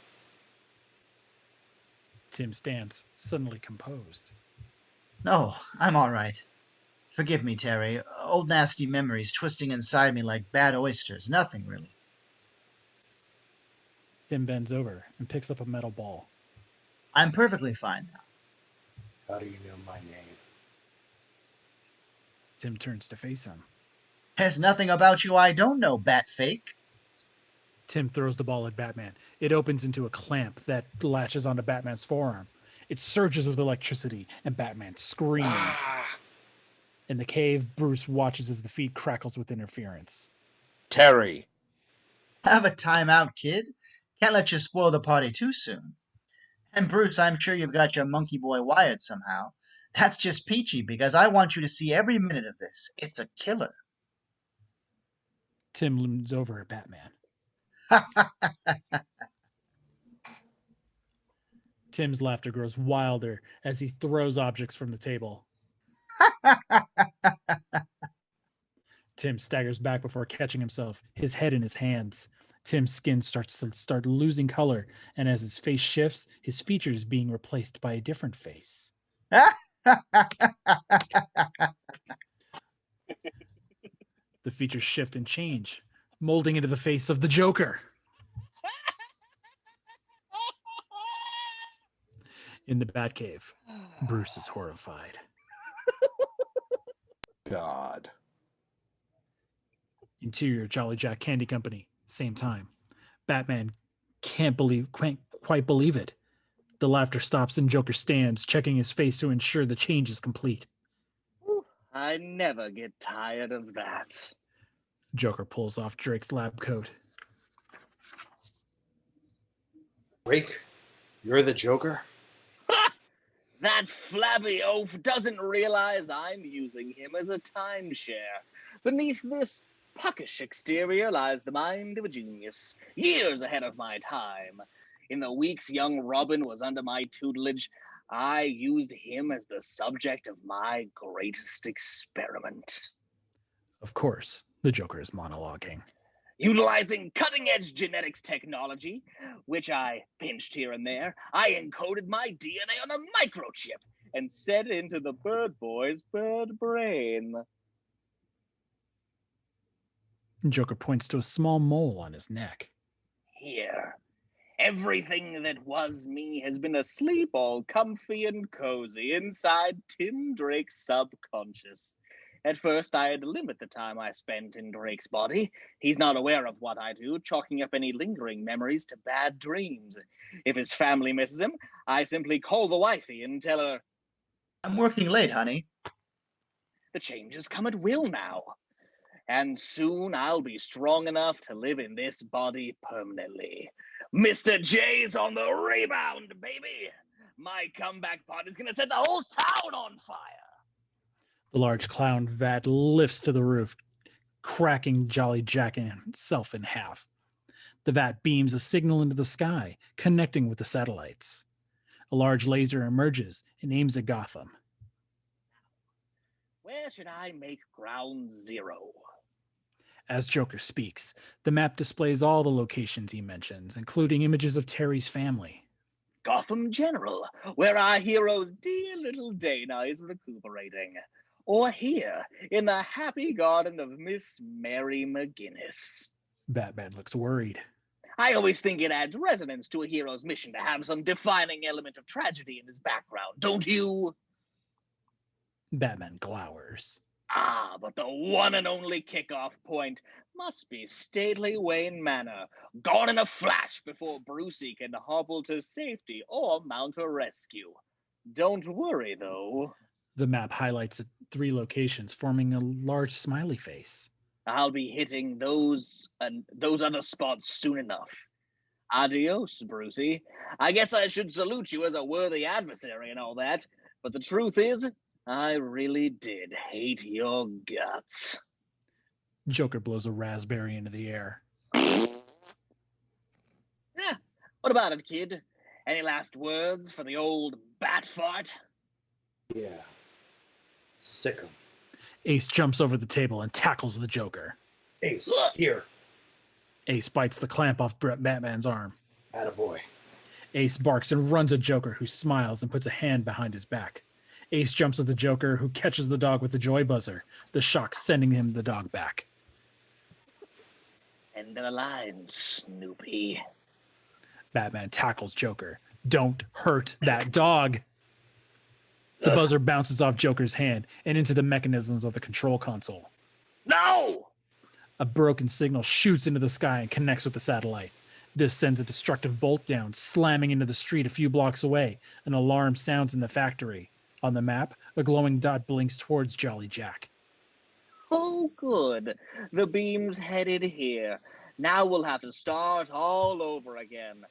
Tim stands, suddenly composed. No, I'm all right. Forgive me, Terry. Old nasty memories twisting inside me like bad oysters. Nothing, really. Tim bends over and picks up a metal ball. I'm perfectly fine now. How do you know my name? Tim turns to face him. There's nothing about you I don't know, bat fake. Tim throws the ball at Batman. It opens into a clamp that latches onto Batman's forearm. It surges with electricity, and Batman screams. In the cave, Bruce watches as the feed crackles with interference. Terry, Have a timeout, kid. Can't let you spoil the party too soon. And Bruce, I'm sure you've got your monkey boy wired somehow. That's just peachy because I want you to see every minute of this. It's a killer. Tim leans over at Batman. Tim's laughter grows wilder as he throws objects from the table. Tim staggers back before catching himself, his head in his hands. Tim's skin starts to losing color, and as his face shifts, his features being replaced by a different face. The features shift and change, molding into the face of the Joker. In the Batcave, Bruce is horrified. God. Interior Jolly Jack Candy Company, same time. Batman can't quite believe it. The laughter stops and Joker stands, checking his face to ensure the change is complete. I never get tired of that. Joker pulls off Drake's lab coat. Drake, you're the Joker? That flabby oaf doesn't realize I'm using him as a timeshare. Beneath this puckish exterior lies the mind of a genius, years ahead of my time. In the weeks young Robin was under my tutelage, I used him as the subject of my greatest experiment. Of course, the Joker is monologuing. Utilizing cutting-edge genetics technology, which I pinched here and there, I encoded my DNA on a microchip and set it into the bird boy's bird brain. Joker points to a small mole on his neck. Here. Everything that was me has been asleep all comfy and cozy inside Tim Drake's subconscious. At first, I had to limit the time I spent in Drake's body. He's not aware of what I do, chalking up any lingering memories to bad dreams. If his family misses him, I simply call the wifey and tell her, I'm working late, honey. the changes come at will now. And soon I'll be strong enough to live in this body permanently. Mr. J's on the rebound, baby. My comeback party's gonna set the whole town on fire. The large clown vat lifts to the roof, cracking Jolly Jack himself in half. The vat beams a signal into the sky, connecting with the satellites. A large laser emerges and aims at Gotham. Where should I make ground zero? As Joker speaks, the map displays all the locations he mentions, including images of Terry's family. Gotham General, where our hero's dear little Dana is recuperating. Or here, in the happy garden of Miss Mary McGinnis. Batman looks worried. I always think it adds resonance to a hero's mission to have some defining element of tragedy in his background, don't you? Batman glowers. Ah, but the one and only kickoff point must be stately Wayne Manor, gone in a flash before Brucey can hobble to safety or mount a rescue. Don't worry, though. The map highlights 3 locations, forming a large smiley face. I'll be hitting those other spots soon enough. Adios, Brucey. I guess I should salute you as a worthy adversary and all that, but the truth is, I really did hate your guts. Joker blows a raspberry into the air. Yeah, what about it, kid? Any last words for the old bat fart? Yeah. Sick 'em. Ace jumps over the table and tackles the Joker. Ace, here. Ace bites the clamp off Batman's arm. Attaboy. Ace barks and runs at Joker, who smiles and puts a hand behind his back. Ace jumps at the Joker, who catches the dog with the joy buzzer, the shock sending him the dog back. End of the line, Snoopy. Batman tackles Joker. Don't hurt that dog. The buzzer bounces off Joker's hand and into the mechanisms of the control console. No! A broken signal shoots into the sky and connects with the satellite. This sends a destructive bolt down, slamming into the street a few blocks away. An alarm sounds in the factory. On the map, a glowing dot blinks towards Jolly Jack. Oh, good. The beam's headed here. Now we'll have to start all over again.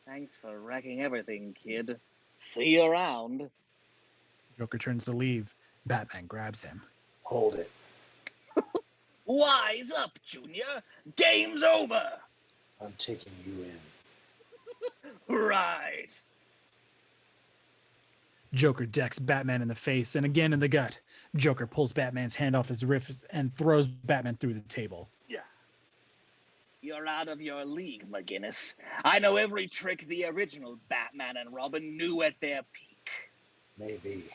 Thanks for wrecking everything, kid. See you around. Joker turns to leave. Batman grabs him. Hold it. Wise up, Junior. Game's over. I'm taking you in. Right. Joker decks Batman in the face and again in the gut. Joker pulls Batman's hand off his wrist and throws Batman through the table. Yeah. You're out of your league, McGinnis. I know every trick the original Batman and Robin knew at their peak. Maybe.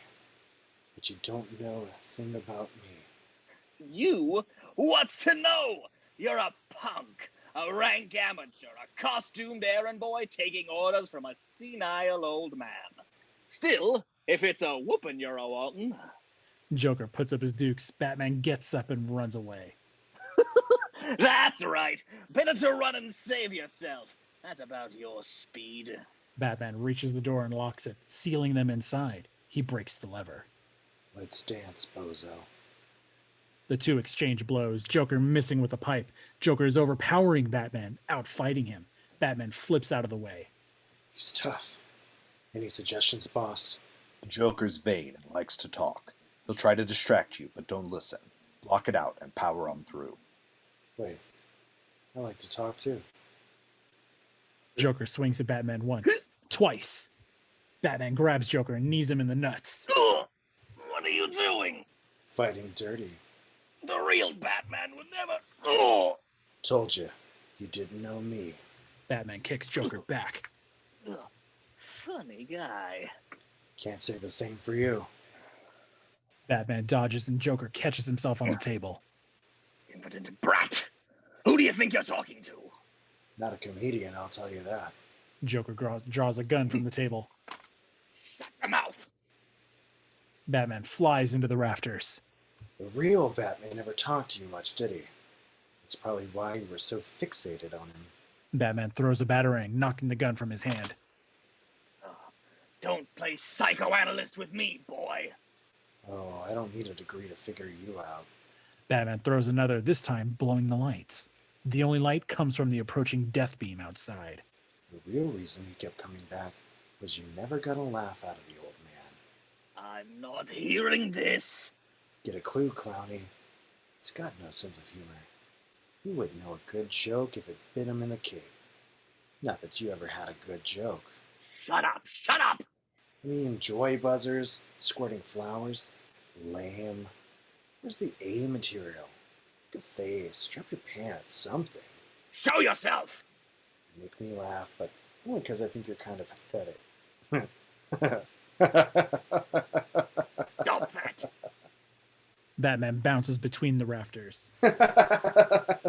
But you don't know a thing about me. You? What's to know? You're a punk, a rank amateur, a costumed errand boy taking orders from a senile old man. Still, if it's a whooping you're a wantin'. Joker puts up his dukes. Batman gets up and runs away. That's right. Better to run and save yourself. That's about your speed. Batman reaches the door and locks it, sealing them inside. He breaks the lever. Let's dance, bozo. The two exchange blows, Joker missing with a pipe. Joker is overpowering Batman, outfighting him. Batman flips out of the way. He's tough. Any suggestions, boss? Joker's vain and likes to talk. He'll try to distract you, but don't listen. Block it out and power on through. Wait, I like to talk too. Joker swings at Batman once, twice. Batman grabs Joker and knees him in the nuts. What are you doing? Fighting dirty. The real Batman would never... Told you, you didn't know me. Batman kicks Joker back. Funny guy. Can't say the same for you. Batman dodges and Joker catches himself on the table. Impotent brat. Who do you think you're talking to? Not a comedian, I'll tell you that. Joker draws a gun from the table. Shut your mouth. Batman flies into the rafters. The real Batman never talked to you much, did he? It's probably why you were so fixated on him. Batman throws a batarang, knocking the gun from his hand. Don't play psychoanalyst with me, boy. Oh, I don't need a degree to figure you out. Batman throws another, this time blowing the lights. The only light comes from the approaching death beam outside. The real reason you kept coming back was you never got a laugh out of the old man. I'm not hearing this. Get a clue, Clowny. He's got no sense of humor. He wouldn't know a good joke if it bit him in the cape. Not that you ever had a good joke. Shut up, shut up! I mean, joy buzzers, squirting flowers, lame. Where's the A material? Make a face, strap your pants, something. Show yourself! Make me laugh, but only because I think you're kind of pathetic. Stop that! Batman bounces between the rafters.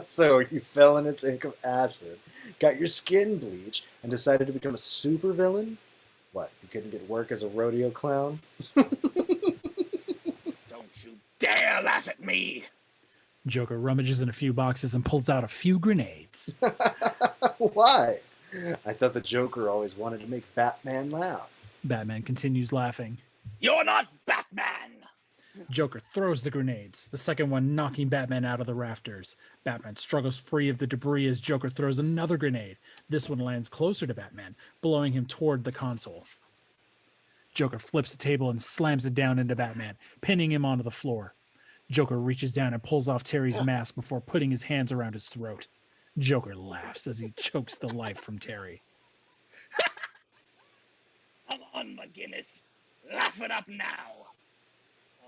So you fell in a tank of acid, got your skin bleached, and decided to become a supervillain? What, you couldn't get work as a rodeo clown? Don't you dare laugh at me! Joker rummages in a few boxes and pulls out a few grenades. Why? I thought the Joker always wanted to make Batman laugh. Batman continues laughing. You're not Batman! Joker throws the grenades, the second one knocking Batman out of the rafters. Batman struggles free of the debris as Joker throws another grenade. This one lands closer to Batman, blowing him toward the console. Joker flips the table and slams it down into Batman, pinning him onto the floor. Joker reaches down and pulls off Terry's mask before putting his hands around his throat. Joker laughs as he chokes the life from Terry. Come on, McGinnis. Laugh it up now.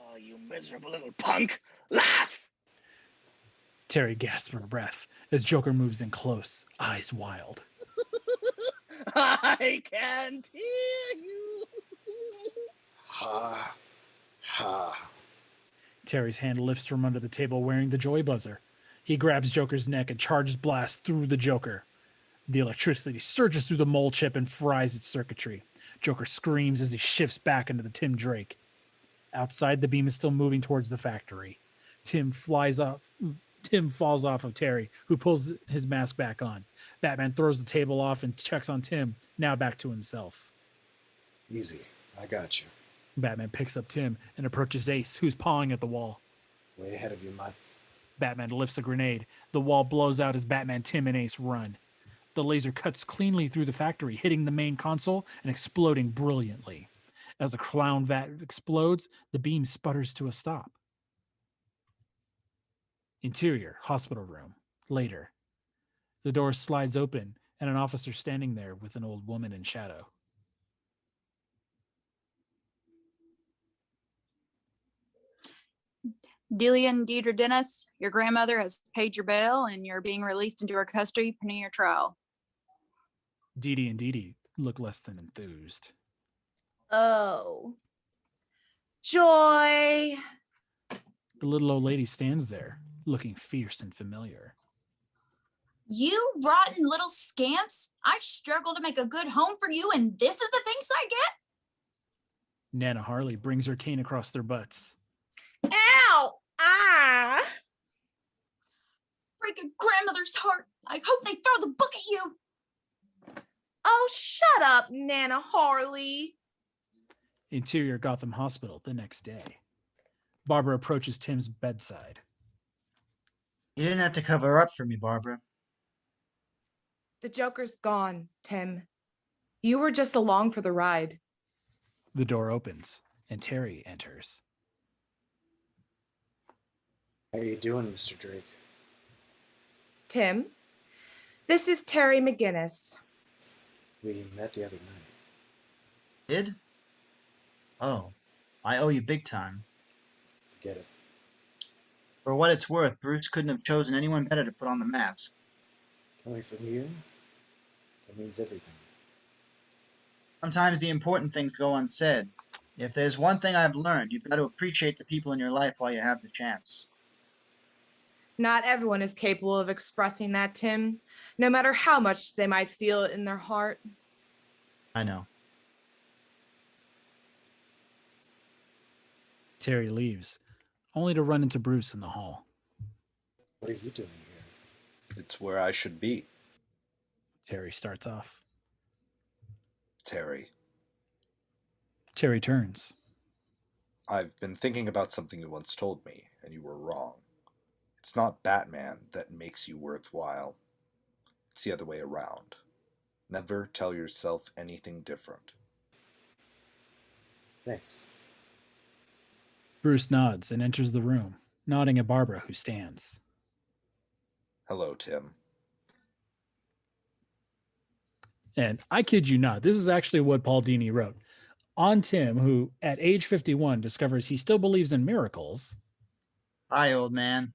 Oh, you miserable little punk. Laugh! Terry gasps for breath as Joker moves in close, eyes wild. I can't hear you. Ha. Ha. Terry's hand lifts from under the table wearing the joy buzzer. He grabs Joker's neck and charges blast through the Joker. The electricity surges through the mole chip and fries its circuitry. Joker screams as he shifts back into the Tim Drake. Outside, the beam is still moving towards the factory. Tim falls off of Terry, who pulls his mask back on. Batman throws the table off and checks on Tim, now back to himself. Easy. I got you. Batman picks up Tim and approaches Ace, who's pawing at the wall. Way ahead of you, Mutt. Batman lifts a grenade. The wall blows out as Batman, Tim, and Ace run. The laser cuts cleanly through the factory, hitting the main console and exploding brilliantly. As the clown vat explodes, the beam sputters to a stop. Interior, hospital room. Later. The door slides open, and an officer standing there with an old woman in shadow. Julien Deidre Dennis, your grandmother has paid your bail and you're being released into her custody pending your trial. Dee-Dee and Dee-Dee look less than enthused. Oh. Joy. The little old lady stands there, looking fierce and familiar. You rotten little scamps! I struggle to make a good home for you, and this is the things I get? Nana Harley brings her cane across their butts. Ow! Ah! Break a grandmother's heart. I hope they throw the book at you. Oh, shut up, Nana Harley. Interior Gotham Hospital the next day. Barbara approaches Tim's bedside. You didn't have to cover up for me, Barbara. The Joker's gone, Tim. You were just along for the ride. The door opens, and Terry enters. How you doing, Mr. Drake? Tim, this is Terry McGinnis. We met the other night. Did? Oh, I owe you big time. Forget it. For what it's worth, Bruce couldn't have chosen anyone better to put on the mask. Coming from you, that means everything. Sometimes the important things go unsaid. If there's one thing I've learned, you've got to appreciate the people in your life while you have the chance. Not everyone is capable of expressing that, Tim, no matter how much they might feel it in their heart. I know. Terry leaves, only to run into Bruce in the hall. What are you doing here? It's where I should be. Terry starts off. Terry, Terry turns. I've been thinking about something you once told me, and you were wrong. It's not Batman that makes you worthwhile. It's the other way around. Never tell yourself anything different. Thanks. Bruce nods and enters the room, nodding at Barbara, who stands. Hello, Tim. And I kid you not, this is actually what Paul Dini wrote. On Tim, who at age 51 discovers he still believes in miracles. Hi, old man.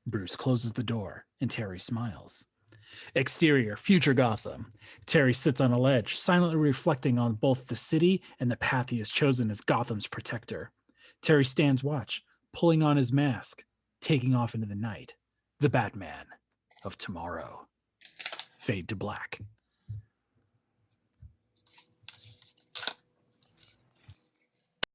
Bruce closes the door, and Terry smiles. Exterior, future Gotham. Terry sits on a ledge, silently reflecting on both the city and the path he has chosen as Gotham's protector. Terry stands watch, pulling on his mask, taking off into the night. The Batman of tomorrow. Fade to black.